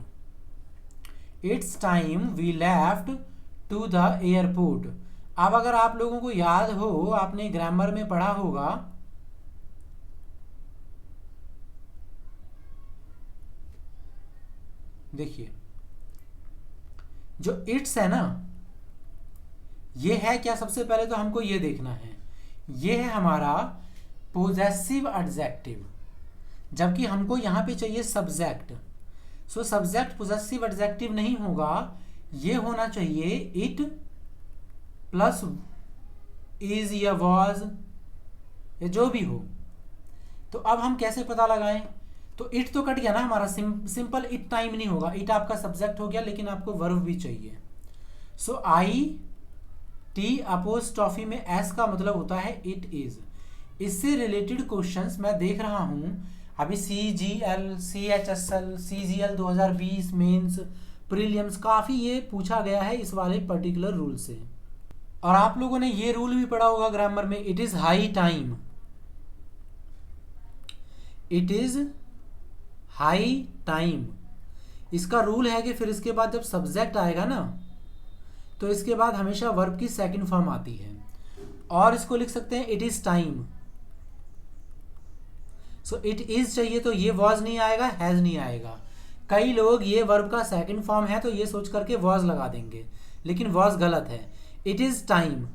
It's time we left to the airport. अब अगर आप लोगों को याद हो, आपने ग्रामर में पढ़ा होगा, देखिए जो इट्स है ना, ये है क्या, सबसे पहले तो हमको ये देखना है, ये है हमारा पोजेसिव एडजेक्टिव, जबकि हमको यहां पे चाहिए subject. So subject possessive adjective नहीं होगा, ये होना चाहिए इट प्लस इज या वॉज या जो भी हो। तो अब हम कैसे पता लगाएं, तो इट तो कट गया ना हमारा, सिंपल इट टाइम नहीं होगा, इट आपका सब्जेक्ट हो गया, लेकिन आपको वर्ब भी चाहिए। सो आई टी अपोस्ट्रॉफी में एस का मतलब होता है इट इज। इससे रिलेटेड क्वेश्चंस मैं देख रहा हूं अभी, CGL, CHSL, CGL 2020 mains, prelims, काफी ये पूछा गया है इस वाले पर्टिकुलर रूल से। और आप लोगों ने ये रूल भी पढ़ा होगा ग्रामर में, it is high time. It is high time, इसका रूल है कि फिर इसके बाद जब सब्जेक्ट आएगा ना, तो इसके बाद हमेशा वर्ब की सेकंड फॉर्म आती है, और इसको लिख सकते हैं it is time. So it is चाहिए तो ये वॉज नहीं आएगा, हैज नहीं आएगा। कई लोग ये वर्ब का सेकंड फॉर्म है तो ये सोच करके वॉज लगा देंगे, लेकिन वॉज गलत है। It is time,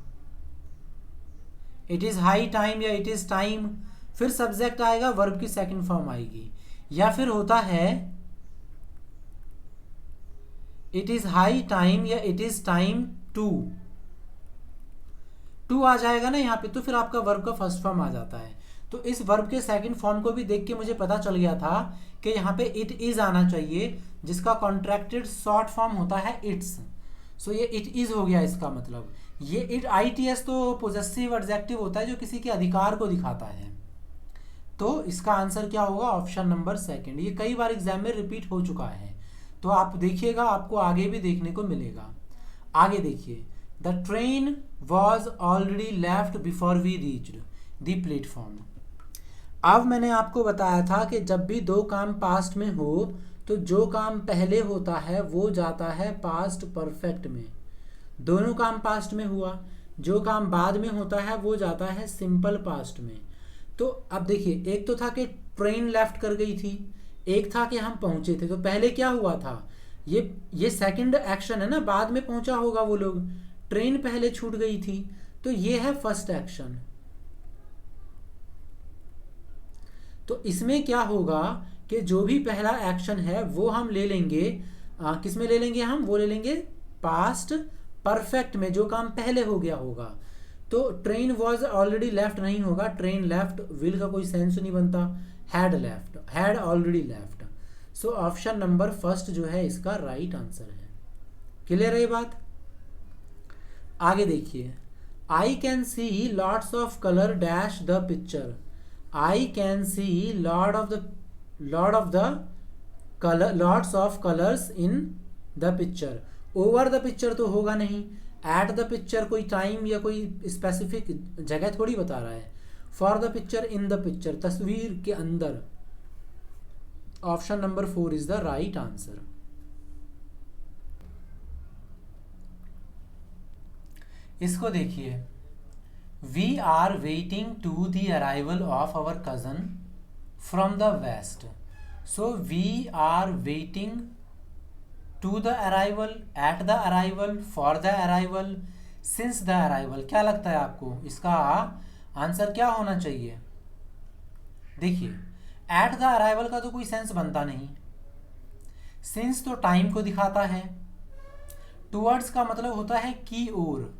it is high time या इट इज टाइम, फिर सब्जेक्ट आएगा, वर्ब की सेकंड फॉर्म आएगी। या फिर होता है इट इज हाई टाइम या इट इज टाइम टू आ जाएगा ना यहाँ पे, तो फिर आपका वर्ब का फर्स्ट फॉर्म आ जाता है। तो इस वर्ब के सेकंड फॉर्म को भी देख के मुझे पता चल गया था कि यहाँ पे इट इज आना चाहिए, जिसका कॉन्ट्रैक्टेड शॉर्ट फॉर्म होता है इट्स। सो ये इट इज हो गया इसका मतलब। ये इट ITS तो पोजेसिव एडजेक्टिव होता है जो किसी के अधिकार को दिखाता है। तो इसका आंसर क्या होगा? Option number second. ये कई बार एग्जाम में रिपीट हो चुका है, तो आप देखिएगा, आपको आगे भी देखने को मिलेगा। आगे देखिए, the train was already left before we reached the platform. अब मैंने आपको बताया था कि जब भी दो काम पास्ट में हो तो जो काम पहले होता है वो जाता है पास्ट परफेक्ट में। दोनों काम पास्ट में हुआ, जो काम बाद में होता है वो जाता है सिंपल पास्ट में। तो अब देखिए, एक तो था कि ट्रेन लेफ्ट कर गई थी, एक था कि हम पहुंचे थे। तो पहले क्या हुआ था? ये सेकंड एक्शन है ना, बाद में पहुंचा होगा वो लोग। ट्रेन पहले छूट गई थी, तो ये है फर्स्ट एक्शन। तो इसमें क्या होगा कि जो भी पहला एक्शन है वो हम ले लेंगे, किस में ले लेंगे हम? वो ले लेंगे पास्ट परफेक्ट में, जो काम पहले हो गया होगा। तो ट्रेन वॉज ऑलरेडी लेफ्ट नहीं होगा, ट्रेन लेफ्ट, विल का कोई सेंस नहीं बनता। Had left, had already left. So option number first जो है इसका राइट आंसर है। क्लियर है ये बात? आगे देखिए, I can see lots of colour dash the picture. I can see lot of the colour, lots of colours in the picture. Over the picture तो होगा नहीं, एट द पिक्चर कोई टाइम या कोई स्पेसिफिक जगह थोड़ी बता रहा है। For the picture, in the picture, तस्वीर के अंदर। Option number 4 is the right answer. इसको देखिए, we are waiting to the arrival of our cousin from the west. So we are waiting to the arrival, at the arrival, for the arrival, since the arrival. क्या लगता है आपको इसका answer क्या होना चाहिए? देखिए, एट द अराइवल का तो कोई सेंस बनता नहीं, सिंस तो टाइम को दिखाता है, टुवर्ड्स का मतलब होता है की ओर,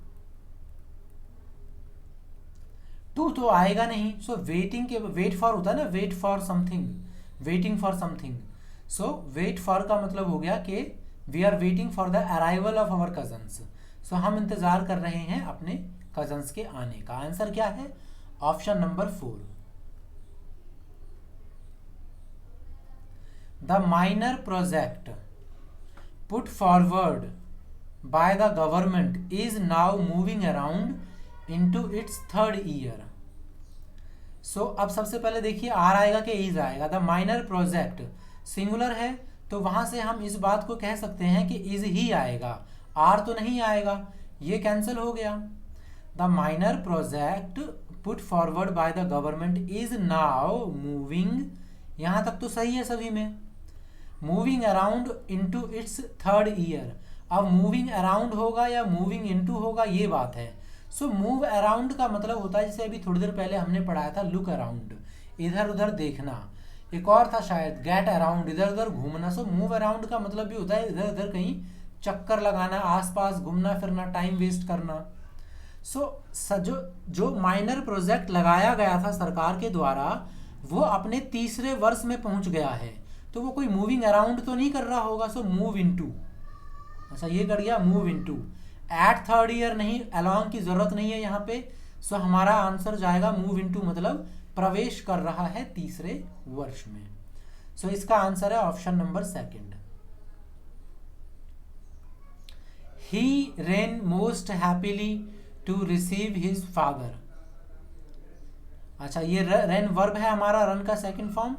टू तो आएगा नहीं। सो वेटिंग के वेट फॉर होता है ना, wait for something, waiting for something. So wait for का मतलब हो गया कि we are waiting for the arrival of our cousins. So हम इंतजार कर रहे हैं अपने कजन्स के आने का। आंसर क्या है? Option number 4। The minor project put forward by the government is now moving around into its third year. So अब सबसे पहले देखिए, आर आएगा कि इज आएगा? द माइनर प्रोजेक्ट सिंगुलर है, तो वहां से हम इस बात को कह सकते हैं कि इज ही आएगा, आर तो नहीं आएगा, ये कैंसिल हो गया। The minor project put forward by the government is now moving, यहां तक तो सही है सभी में। Moving around into its third year, अब मूविंग अराउंड होगा या मूविंग इनटू होगा, ये बात है। सो मूव अराउंड का मतलब होता है, जैसे अभी थोड़ी देर पहले हमने पढ़ाया था, लुक अराउंड, इधर उधर देखना। एक और था शायद, गेट अराउंड, इधर उधर घूमना। सो मूव अराउंड का मतलब भी होता है इधर उधर कहीं चक्कर लगाना, आसपास घूमना फिरना, टाइम वेस्ट करना। सो जो माइनर प्रोजेक्ट लगाया गया था सरकार के द्वारा, वो अपने तीसरे वर्ष में पहुंच गया है, तो वो कोई मूविंग अराउंड तो नहीं कर रहा होगा। सो मूव इनटू, अच्छा ये कर गया move into. At third year नहीं, अलोंग की जरूरत नहीं है यहाँ पे। सो हमारा आंसर जाएगा मूव इनटू, मतलब प्रवेश कर रहा है तीसरे वर्ष में। सो इसका आंसर है option number 2। He ran most happily to receive his father. अच्छा, ये रेन वर्ब है हमारा, रन का सेकंड फॉर्म।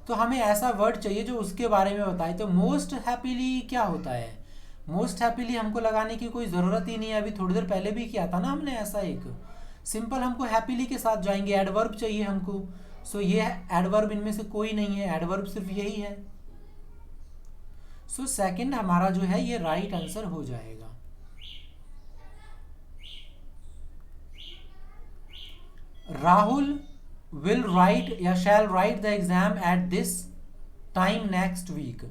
तो हमें ऐसा वर्ड चाहिए जो उसके बारे में बताए। तो मोस्ट हैप्पीली क्या होता है? मोस्ट हैप्पीली हमको लगाने की कोई ज़रूरत ही नहीं है, अभी थोड़ी देर पहले भी किया था ना हमने ऐसा एक। सिंपल हमको हैप्पीली के साथ जाएंगे, एडवर्ब चाहिए हमको। सो ये एडवर्ब इनमें से कोई नहीं है, एडवर्ब सिर्फ यही है। सो सेकंड हमारा जो है ये राइट आंसर हो जाएगा। राहुल विल राइट या shall write the exam at this time next week,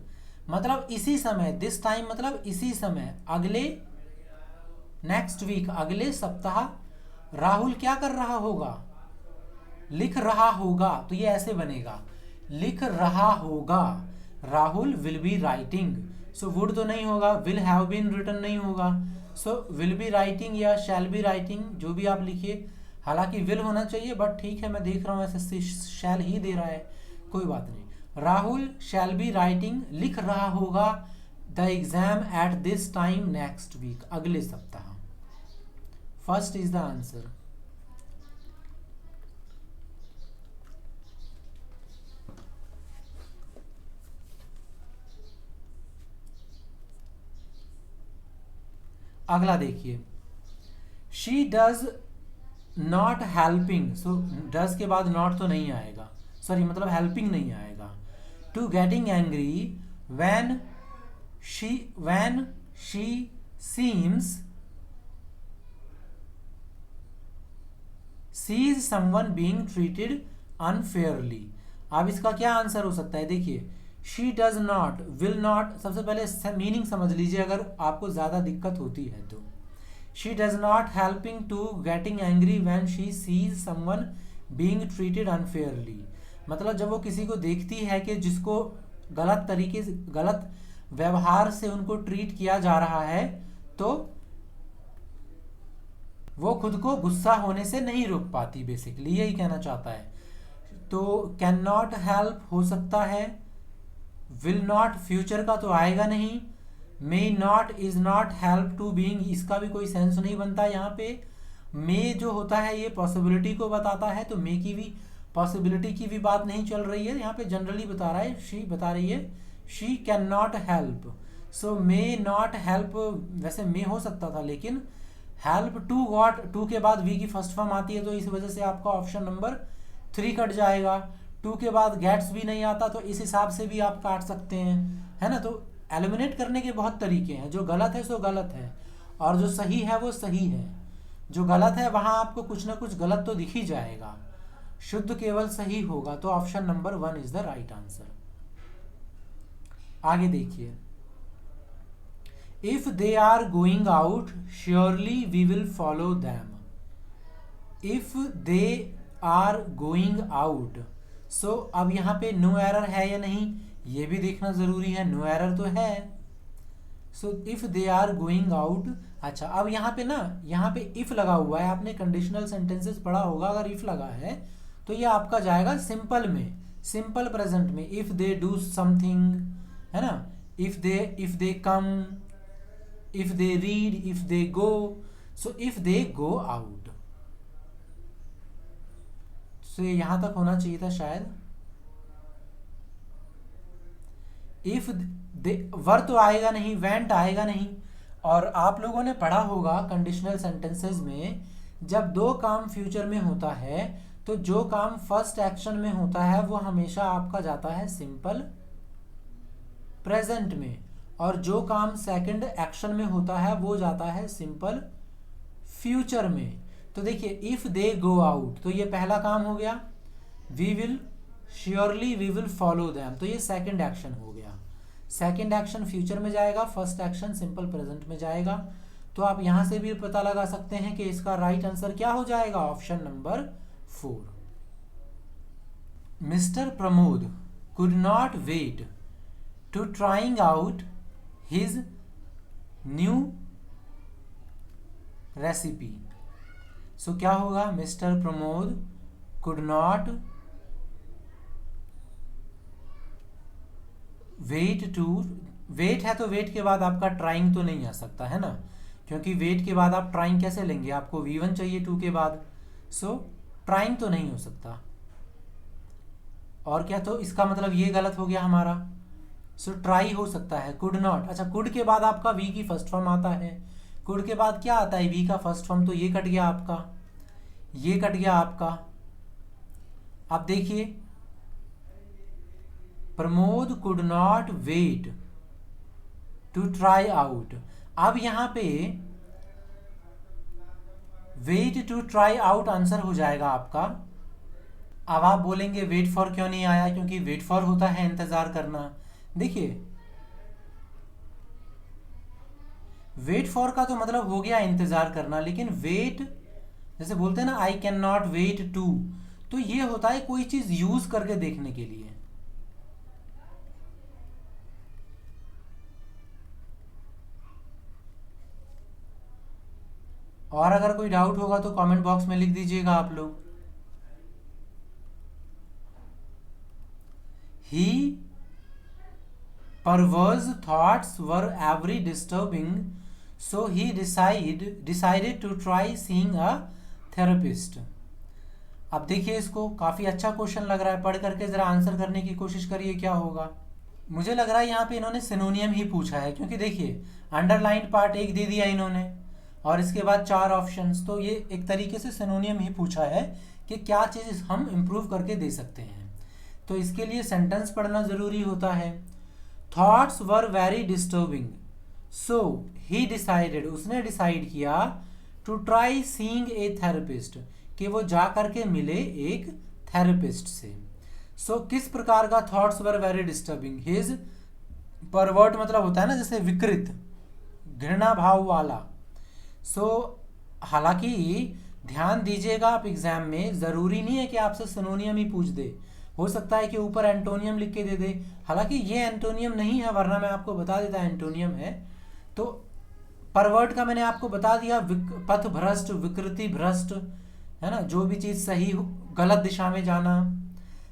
मतलब इसी समय, दिस टाइम मतलब इसी समय, अगले, नेक्स्ट वीक अगले सप्ताह राहुल क्या कर रहा होगा? लिख रहा होगा तो ये ऐसे बनेगा, लिख रहा होगा, Rahul will be writing. So would तो नहीं होगा, विल हैव बीन रिटन नहीं होगा, सो विल बी राइटिंग या शैल बी राइटिंग, जो भी आप लिखिए। हालांकि विल होना चाहिए, बट ठीक है, मैं देख रहा हूँ ऐसे शैल ही दे रहा है, कोई बात नहीं। राहुल शैल बी राइटिंग, लिख रहा होगा the exam at this time next week, अगले सप्ताह। First is the answer. अगला देखिए, she does not helping, so does के बाद नॉट तो नहीं आएगा, सॉरी मतलब हेल्पिंग नहीं आएगा। To getting angry when she seems sees someone being treated unfairly. अब इसका क्या आंसर हो सकता है, देखिए she does not, will not, सबसे पहले मीनिंग समझ लीजिए अगर आपको ज़्यादा दिक्कत होती है तो। She does not helping to getting angry when she sees someone being treated unfairly, मतलब जब वो किसी को देखती है कि जिसको गलत तरीके से, गलत व्यवहार से उनको ट्रीट किया जा रहा है, तो वो खुद को गुस्सा होने से नहीं रोक पाती, बेसिकली यही कहना चाहता है। तो कैन नॉट हेल्प हो सकता है, विल नॉट फ्यूचर का तो आएगा नहीं, may not, is not help to being, इसका भी कोई सेंस नहीं बनता यहाँ पे। मे जो होता है ये पॉसिबिलिटी को बताता है, तो मे की भी पॉसिबिलिटी की भी बात नहीं चल रही है यहाँ पे, जनरली बता रहा है, शी बता रही है she can not help. So may not help, वैसे मे हो सकता था, लेकिन हेल्प टू गॉट, टू के बाद वी की फर्स्ट फॉर्म आती है, तो इस वजह से आपका ऑप्शन नंबर 3 कट जाएगा। टू के बाद गेट्स भी नहीं आता, तो इस हिसाब से भी आप काट सकते हैं, है ना। तो एलिमिनेट करने के बहुत तरीके हैं, जो गलत है सो गलत है, और जो सही है वो सही है। जो गलत है वहाँ आपको कुछ ना कुछ गलत तो दिख ही जाएगा, शुद्ध केवल सही होगा, तो option number 1 is the right answer. आगे देखिए, if they are going out surely we will follow them. If they are going out, so अब यहाँ पे नो एरर है या नहीं ये भी देखना जरूरी है, नो एरर तो है। So if they are going out, अच्छा अब यहाँ पे ना, यहाँ पे इफ लगा हुआ है, आपने कंडीशनल सेंटेंसेस पढ़ा होगा, अगर इफ लगा है तो ये आपका जाएगा सिंपल में, सिंपल प्रेजेंट में। इफ दे डू समथिंग, है ना, if they come, if they read, if they go, so if they go out. So ये यहां तक होना चाहिए था शायद। इफ दे, वर तो आएगा नहीं, वेंट आएगा नहीं। और आप लोगों ने पढ़ा होगा कंडीशनल सेंटेंसेस में, जब दो काम फ्यूचर में होता है तो जो काम फर्स्ट एक्शन में होता है वो हमेशा आपका जाता है सिंपल प्रेजेंट में, और जो काम सेकंड एक्शन में होता है वो जाता है सिंपल फ्यूचर में। तो देखिए इफ दे गो आउट, तो ये पहला काम हो गया, we will surely we will follow them, तो ये सेकंड एक्शन हो गया। सेकंड एक्शन फ्यूचर में जाएगा, फर्स्ट एक्शन सिंपल प्रेजेंट में जाएगा। तो आप यहां से भी पता लगा सकते हैं कि इसका राइट आंसर क्या हो जाएगा, option number 4। Mister Pramod could not wait to trying out his new recipe. So क्या होगा, mister Pramod could not wait to, wait है तो वेट के बाद आपका ट्राइंग तो नहीं आ सकता, है ना, क्योंकि वेट के बाद आप ट्राइंग कैसे लेंगे, आपको V1 चाहिए 2 के बाद। सो ट्राइंग तो नहीं हो सकता, और क्या, तो इसका मतलब ये गलत हो गया हमारा। सो ट्राई हो सकता है, कुड नॉट। अच्छा कुड के बाद आपका V की फर्स्ट फॉर्म आता है, कुड के बाद क्या आता है, V का फर्स्ट फॉर्म, तो ये कट गया आपका, ये कट गया आपका। अब देखिए, Pramod could not wait to try out, अब यहां पे wait to try out answer हो जाएगा आपका। अब आप बोलेंगे वेट फॉर क्यों नहीं आया, क्योंकि वेट फॉर होता है इंतजार करना। देखिए वेट फॉर का तो मतलब हो गया इंतजार करना, लेकिन वेट जैसे बोलते हैं ना, I can not wait to, तो ये होता है कोई चीज यूज करके देखने के लिए। और अगर कोई डाउट होगा तो कमेंट बॉक्स में लिख दीजिएगा आप लोग। ही perverse thoughts were every disturbing, so he decided to try seeing a therapist। अब देखिए, इसको काफी अच्छा क्वेश्चन लग रहा है, पढ़ करके जरा आंसर करने की कोशिश करिए क्या होगा। मुझे लग रहा है यहाँ पे इन्होंने सिनोनियम ही पूछा है, क्योंकि देखिए अंडरलाइन पार्ट एक दे दिया इन्होंने और इसके बाद 4 ऑप्शंस, तो ये एक तरीके से सिनोनियम ही पूछा है कि क्या चीज़ हम इम्प्रूव करके दे सकते हैं। तो इसके लिए सेंटेंस पढ़ना ज़रूरी होता है। Thoughts were very disturbing, so he decided, उसने डिसाइड किया, to try seeing a therapist, कि वो जा करके मिले एक थेरेपिस्ट से। सो किस प्रकार का thoughts were very disturbing, his pervert मतलब होता है ना जैसे विकृत, घृणा भाव वाला। सो हालांकि ध्यान दीजिएगा, आप एग्जाम में ज़रूरी नहीं है कि आपसे सिनोनियम ही पूछ दे, हो सकता है कि ऊपर एंटोनियम लिख के दे दे। हालांकि ये एंटोनियम नहीं है, वरना मैं आपको बता देता एंटोनियम है। तो परवर्ट का मैंने आपको बता दिया, पथ भ्रष्ट, विकृति भ्रष्ट, है ना, जो भी चीज़ सही गलत दिशा में जाना।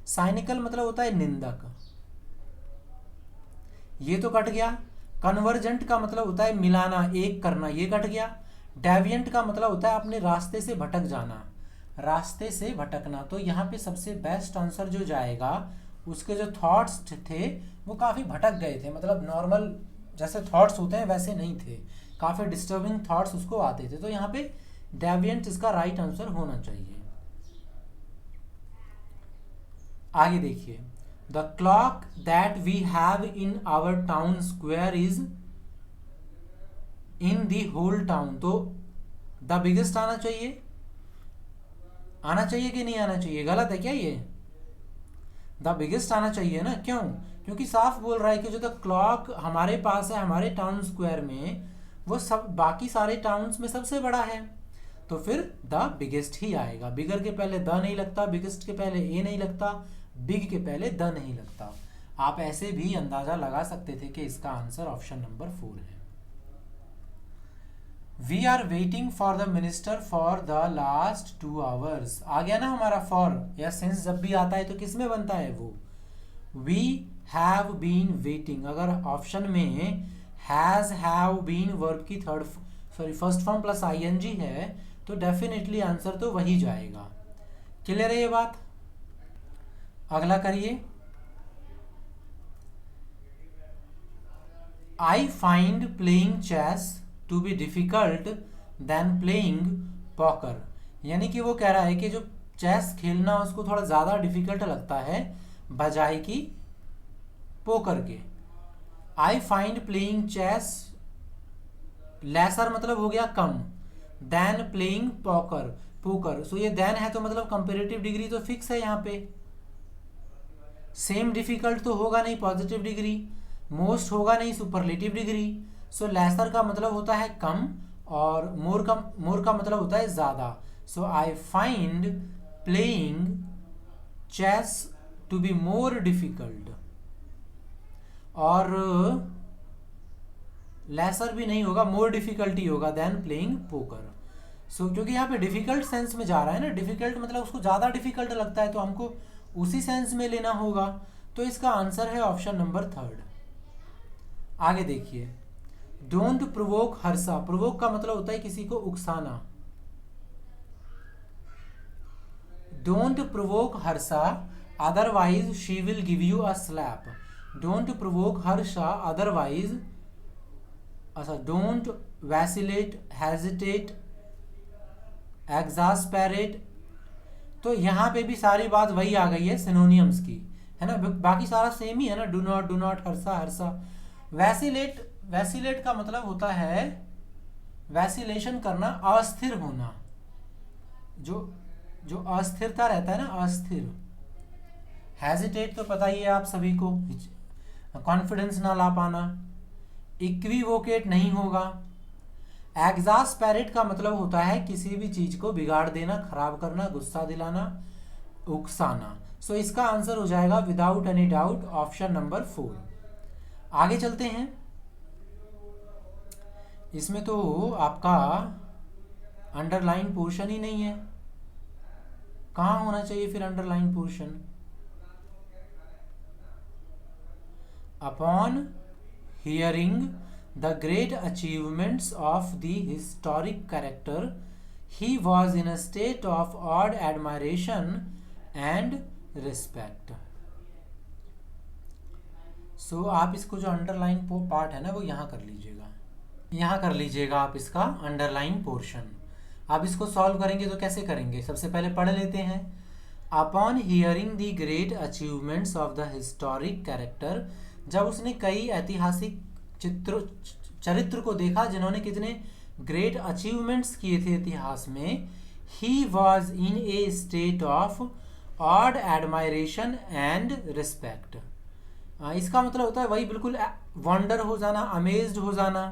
साइनिकल मतलब होता है निंदक, ये तो कट गया। कन्वर्जेंट का मतलब होता है मिलाना, एक करना, ये कट गया। डेविएंट का मतलब होता है अपने रास्ते से भटक जाना, रास्ते से भटकना। तो यहाँ पे सबसे बेस्ट आंसर जो जाएगा, उसके जो थॉट्स थे वो काफ़ी भटक गए थे, मतलब नॉर्मल जैसे थॉट्स होते हैं वैसे नहीं थे, काफ़ी डिस्टर्बिंग थॉट्स उसको आते थे। तो यहाँ पे डेविएंट इसका राइट आंसर होना चाहिए। आगे देखिए, the clock that we have in our town square is in the whole town. तो द बिगेस्ट आना चाहिए, आना चाहिए कि नहीं आना चाहिए, गलत है क्या ये? द बिगेस्ट आना चाहिए ना, क्यों? क्योंकि साफ बोल रहा है कि जो द क्लॉक हमारे पास है हमारे टाउन स्क्वायर में, वो सब बाकी सारे टाउन्स में सबसे बड़ा है, तो फिर द बिगेस्ट ही आएगा। बिगर के पहले द नहीं लगता, बिगेस्ट के पहले ए नहीं लगता, बिग के पहले द नहीं लगता। आप ऐसे भी अंदाजा लगा सकते थे कि इसका आंसर ऑप्शन नंबर 4 है। We are waiting for the minister for the last 2 hours. आ गया ना हमारा फॉर या सिंस जब भी आता है तो किस में बनता है वो? We have been waiting. अगर ऑप्शन में हैज हैव बीन वर्ब की फर्स्ट फॉर्म प्लस आईएनजी है तो डेफिनेटली आंसर तो वही जाएगा। क्लियर है ये बात? अगला करिए। I find playing chess to be difficult then playing poker. यानी कि वो कह रहा है कि जो चेस खेलना उसको थोड़ा ज़्यादा डिफिकल्ट लगता है बजाय की पोकर के। I find playing chess, lesser मतलब हो गया कम, then playing poker, poker. So ये देन है तो मतलब कंपेरेटिव डिग्री तो फिक्स है यहाँ पे। सेम डिफिकल्ट तो होगा नहीं पॉजिटिव डिग्री, मोस्ट होगा नहीं सुपरलेटिव डिग्री। सो लेसर का मतलब होता है कम और मोर का मतलब होता है ज़्यादा। So I find playing chess to be more difficult, और लेसर भी नहीं होगा, मोर डिफिकल्टी होगा देन प्लेइंग पोकर। सो क्योंकि यहाँ पे डिफिकल्ट सेंस में जा रहा है ना, डिफिकल्ट मतलब उसको ज़्यादा डिफिकल्ट लगता है तो हमको उसी सेंस में लेना होगा। तो इसका आंसर है ऑप्शन नंबर 3। आगे देखिए, डोंट प्रोवोक हर्षा। प्रोवोक का मतलब होता है किसी को उकसाना। Don't provoke Harsha otherwise she will give you a slap. Don't provoke Harsha otherwise, अच्छा, डोंट वैसिलेट, हेजिटेट, एग्जास्पेरेट। तो यहाँ पे भी सारी बात वही आ गई है सिनोनियम्स की, है ना, बाकी सारा सेम ही है ना। Do not, Harsha, Harsha. Vacillate का मतलब होता है वैसिलेशन करना, अस्थिर होना, जो अस्थिरता रहता है ना, अस्थिर। हेजिटेट तो पता ही है आप सभी को, कॉन्फिडेंस ना ला पाना। इक्विवोकेट नहीं होगा। एग्जास्पेरेट का मतलब होता है किसी भी चीज को बिगाड़ देना, खराब करना, गुस्सा दिलाना। उकसाना। सो इसका आंसर हो जाएगा without any doubt option number 4। आगे चलते हैं। इसमें तो आपका अंडरलाइन पोर्शन ही नहीं है, कहाँ होना चाहिए फिर underline portion? Upon hearing the great achievements of the historic character he was in a state of odd admiration and respect. So आप इसको जो अंडरलाइन पार्ट है ना वो यहाँ कर लीजिएगा, यहाँ कर लीजिएगा आप इसका अंडरलाइन पोर्शन। आप इसको सॉल्व करेंगे तो कैसे करेंगे, सबसे पहले पढ़ लेते हैं। Upon hearing the great achievements of the historic character, जब उसने कई ऐतिहासिक चरित्र को देखा जिन्होंने कितने ग्रेट अचीवमेंट्स किए थे इतिहास में, ही was in A state of odd admiration and respect. इसका मतलब होता है वही बिल्कुल वंडर हो जाना, अमेज्ड हो जाना,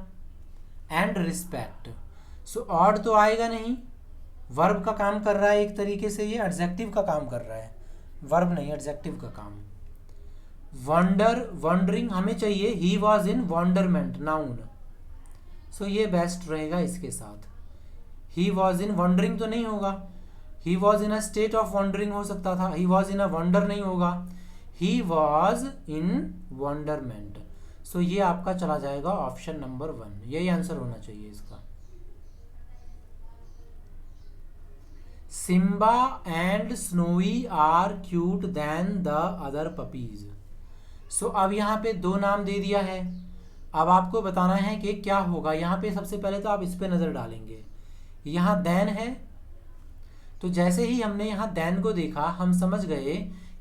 एंड रिस्पेक्ट। सो ऑड तो आएगा नहीं, वर्ब का काम कर रहा है एक तरीके से, ये एडजेक्टिव का काम कर रहा है, वर्ब नहीं एडजेक्टिव का काम। वंडर वंडरिंग हमें चाहिए, ही वॉज इन वंडरमेंट नाउन। सो ये बेस्ट रहेगा इसके साथ। ही वॉज इन वंडरिंग तो नहीं होगा, ही was in a state of wondering हो सकता था, ही वॉज इन अ वंडर नहीं होगा, ही वॉज इन वंडरमेंट। सो ये आपका चला जाएगा ऑप्शन नंबर 1, यही आंसर होना चाहिए इसका। Simba and Snowy are cute then the other puppies. So अब यहाँ पे 2 नाम दे दिया है, अब आपको बताना है कि क्या होगा। यहाँ पे सबसे पहले तो आप इस पे नज़र डालेंगे, यहाँ देन है, तो जैसे ही हमने यहाँ देन को देखा हम समझ गए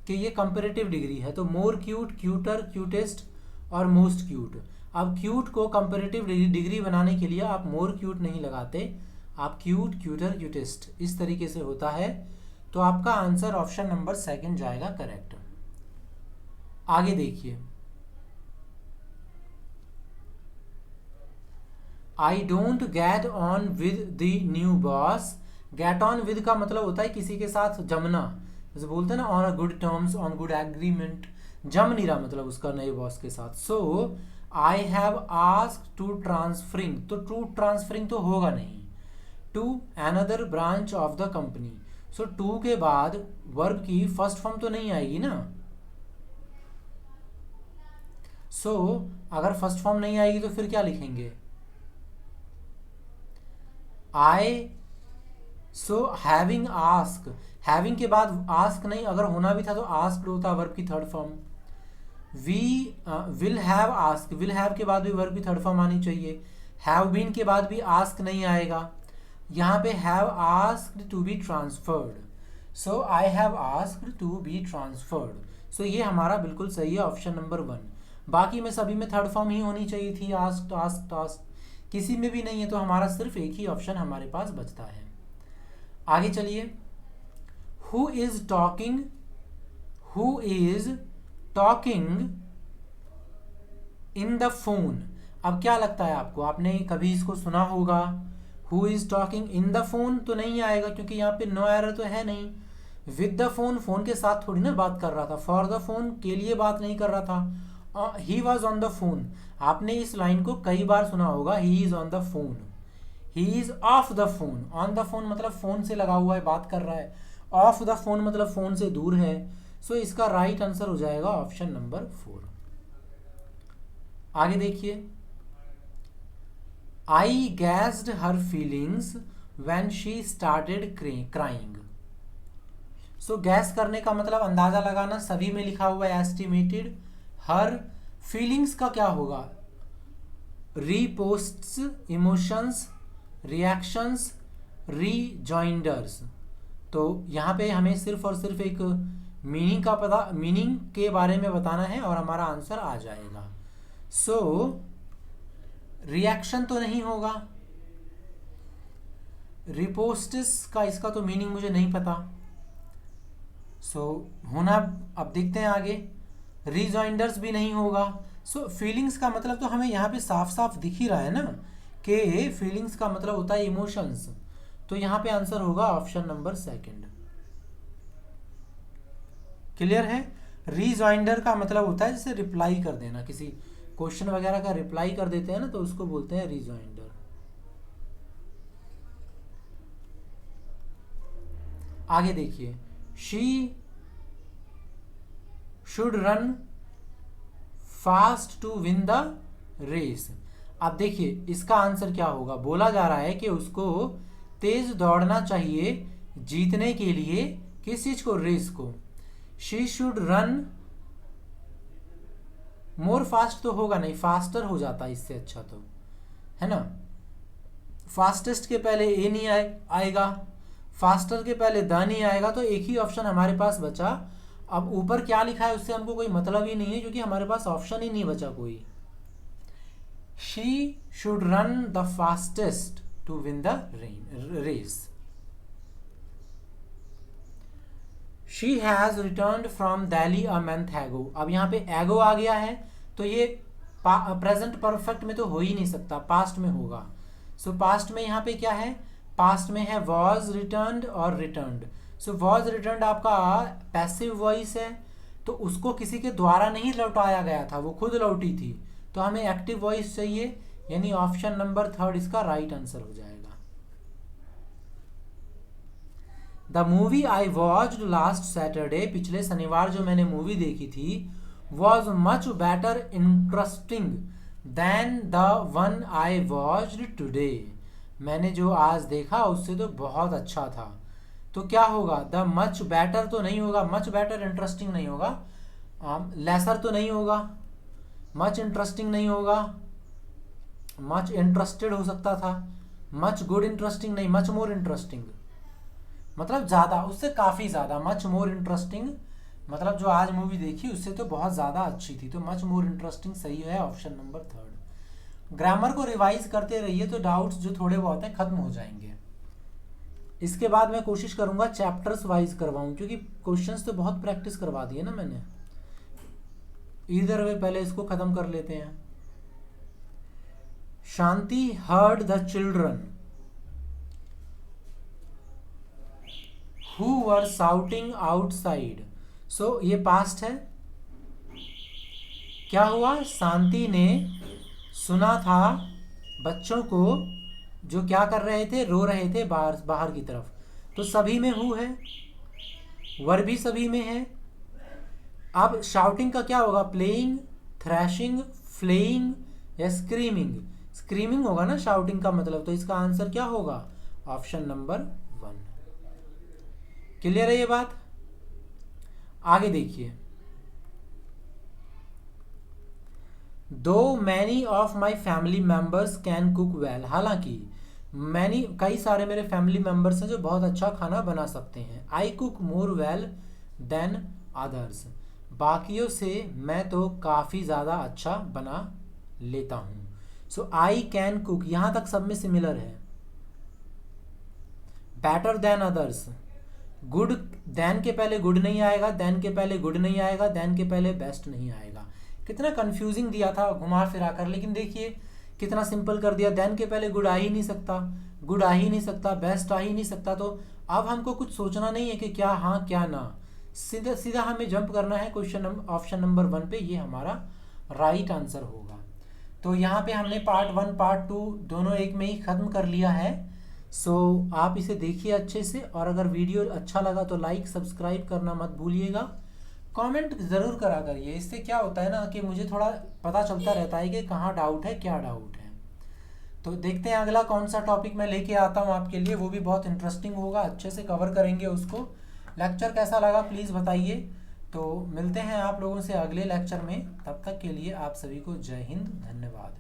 कि ये कंपैरेटिव डिग्री है, तो मोर क्यूट, क्यूटर, क्यूटेस्ट और मोस्ट क्यूट। अब क्यूट को कंपैरेटिव डिग्री बनाने के लिए आप मोर क्यूट नहीं लगाते, आप क्यूट, क्यूटर, क्यूटेस्ट इस तरीके से होता है। तो आपका आंसर ऑप्शन नंबर 2 जाएगा करेक्ट। आगे देखिए, I don't get on with the new boss. Get on with का मतलब होता है किसी के साथ जमना, जैसे बोलते हैं ना on a good terms, on good agreement, जम नहीं रहा मतलब उसका नए बॉस के साथ। So I have asked to transferring, तो टू ट्रांसफरिंग तो होगा नहीं, to another branch of the company. So to के बाद वर्ब की फर्स्ट फॉर्म तो नहीं आएगी ना। सो अगर फर्स्ट फॉर्म नहीं आएगी तो फिर क्या लिखेंगे, आई। सो हैविंग आस्क, हैविंग के बाद आस्क नहीं, अगर होना भी था तो आस्क्ड होता वर्ब की third form. We will have ask, will have के बाद भी वर्ब की थर्ड फॉर्म आनी चाहिए। हैव बीन के बाद भी आस्क नहीं आएगा, यहाँ पे have asked to be transferred. So I have asked to be transferred. So ये हमारा बिल्कुल सही है ऑप्शन नंबर 1। बाकी में सभी में थर्ड फॉर्म ही होनी चाहिए थी, आस्क्ड, आस्क्ड, आस्क्ड, किसी में भी नहीं है, तो हमारा सिर्फ एक ही ऑप्शन हमारे पास बचता है। आगे चलिए, who is talking, who is talking in the phone. अब क्या लगता है आपको, आपने कभी इसको सुना होगा, who is talking in the phone तो नहीं आएगा क्योंकि यहाँ पे नो एरर तो है नहीं। विद द फोन, फोन के साथ थोड़ी ना बात कर रहा था, फॉर द फोन के लिए बात नहीं कर रहा था। He was on the phone, आपने इस लाइन को कई बार सुना होगा, he is on the phone, he is of the phone. On the phone मतलब फोन से लगा हुआ है, बात कर रहा है, ऑफ द फोन मतलब फोन से दूर है। सो इसका राइट आंसर हो जाएगा ऑप्शन नंबर 4। आगे देखिए, I guessed her feelings when she started crying. So guess करने का मतलब अंदाजा लगाना, सभी में लिखा हुआ है एस्टिमेटेड। हर फीलिंग्स का क्या होगा, रीपोस्ट्स, इमोशंस, रिएक्शंस, रीजॉइंडर्स। तो यहाँ पे हमें सिर्फ और सिर्फ एक मीनिंग का पता, मीनिंग के बारे में बताना है और हमारा आंसर आ जाएगा। सो रिएक्शन तो नहीं होगा, रिपोस्टिस का इसका तो मीनिंग मुझे नहीं पता। सो होना, अब देखते हैं आगे, रीजॉइंडर्स भी नहीं होगा। सो फीलिंग्स का मतलब तो हमें यहाँ पे साफ साफ दिख ही रहा है ना कि फीलिंग्स का मतलब होता है इमोशंस। तो यहाँ पे आंसर होगा ऑप्शन नंबर 2। क्लियर है? रीजॉइंडर का मतलब होता है जैसे रिप्लाई कर देना, किसी क्वेश्चन वगैरह का रिप्लाई कर देते हैं ना, तो उसको बोलते हैं रीजॉइंडर। आगे देखिए, she should run fast to win the race. अब देखिए इसका आंसर क्या होगा, बोला जा रहा है कि उसको तेज दौड़ना चाहिए जीतने के लिए, किस चीज को, रेस को। She should run, more fast तो होगा नहीं, फास्टर हो जाता है इससे अच्छा तो, है ना। फास्टेस्ट के पहले ए नहीं आएगा, फास्टर के पहले द नहीं आएगा, तो एक ही ऑप्शन हमारे पास बचा। अब ऊपर क्या लिखा है उससे हमको कोई मतलब ही नहीं है, क्योंकि हमारे पास ऑप्शन ही नहीं बचा कोई। She should run the fastest to win the race. She has return from Delhi a month ago. अब यहाँ पे एगो आ गया है, तो ये प्रेजेंट परफेक्ट में तो हो ही नहीं सकता, पास्ट में होगा। सो पास्ट में यहाँ पे क्या है, पास्ट में है वॉज रिटर्न्ड और रिटर्न्ड। सो वॉज रिटर्न्ड आपका पैसिव वॉइस है, तो उसको किसी के द्वारा नहीं लौटाया गया था, वो खुद लौटी थी, तो हमें एक्टिव वॉइस चाहिए, यानी ऑप्शन नंबर 3 इसका राइट आंसर हो जाएगा। The movie I watched last Saturday, पिछले शनिवार जो मैंने मूवी देखी थी, was much better interesting than the one I watched today. मैंने जो आज देखा उससे तो बहुत अच्छा था। तो क्या होगा, द मच बेटर तो नहीं होगा, मच बेटर इंटरेस्टिंग नहीं होगा, लेसर तो नहीं होगा, मच इंटरेस्टिंग नहीं होगा, मच इंटरेस्टेड हो सकता था, मच गुड इंटरेस्टिंग नहीं, मच मोर इंटरेस्टिंग, मतलब ज़्यादा, उससे काफ़ी ज़्यादा, मच मोर इंटरेस्टिंग, मतलब जो आज मूवी देखी उससे तो बहुत ज़्यादा अच्छी थी, तो मच मोर इंटरेस्टिंग सही है ऑप्शन नंबर 3। ग्रामर को रिवाइज करते रहिए तो डाउट्स जो थोड़े बहुत हैं खत्म हो जाएंगे। इसके बाद मैं कोशिश करूंगा चैप्टर्स वाइज करवाऊं, क्योंकि क्वेश्चंस तो बहुत प्रैक्टिस करवा दिए ना मैंने। इधर वे पहले इसको खत्म कर लेते हैं। Shanti heard the children who were shouting outside. So ये पास्ट है, क्या हुआ, शांति ने सुना था बच्चों को जो क्या कर रहे थे, रो रहे थे बाहर बाहर की तरफ, तो सभी में हु है, वर भी सभी में है। अब शाउटिंग का क्या होगा, प्लेइंग, थ्रैशिंग, फ्लेइंग या स्क्रीमिंग। स्क्रीमिंग होगा ना शाउटिंग का मतलब, तो इसका आंसर क्या होगा, ऑप्शन नंबर 1। क्लियर है ये बात? आगे देखिए, दो many of my family members can cook well. हालांकि मैनी, कई सारे मेरे फैमिली मेंबर्स हैं जो बहुत अच्छा खाना बना सकते हैं। I cook more well than others, बाकियों से मैं तो काफ़ी ज़्यादा अच्छा बना लेता हूँ। सो आई कैन कुक यहाँ तक सब में सिमिलर है। Better than others, good, then के पहले गुड नहीं आएगा, देन के पहले गुड नहीं आएगा, देन के पहले बेस्ट नहीं आएगा। कितना कंफ्यूजिंग दिया था घुमा फिरा कर, लेकिन देखिए कितना सिंपल कर दिया। देन के पहले गुड आ ही नहीं सकता, गुड आ ही नहीं सकता, बेस्ट आ ही नहीं सकता, तो अब हमको कुछ सोचना नहीं है कि क्या हाँ क्या ना, सीधा सीधा हमें जंप करना है क्वेश्चन ऑप्शन नंबर 1 पे, ये हमारा राइट आंसर होगा। तो यहाँ पे हमने पार्ट 1 पार्ट 2 दोनों एक में ही ख़त्म कर लिया है। सो आप इसे देखिए अच्छे से, और अगर वीडियो अच्छा लगा तो लाइक सब्सक्राइब करना मत भूलिएगा। कमेंट ज़रूर करा करिए, इससे क्या होता है ना कि मुझे थोड़ा पता चलता रहता है कि कहाँ डाउट है, क्या डाउट है। तो देखते हैं अगला कौन सा टॉपिक मैं लेके आता हूँ आपके लिए, वो भी बहुत इंटरेस्टिंग होगा, अच्छे से कवर करेंगे उसको। लेक्चर कैसा लगा प्लीज़ बताइए। तो मिलते हैं आप लोगों से अगले लेक्चर में, तब तक के लिए आप सभी को जय हिंद, धन्यवाद।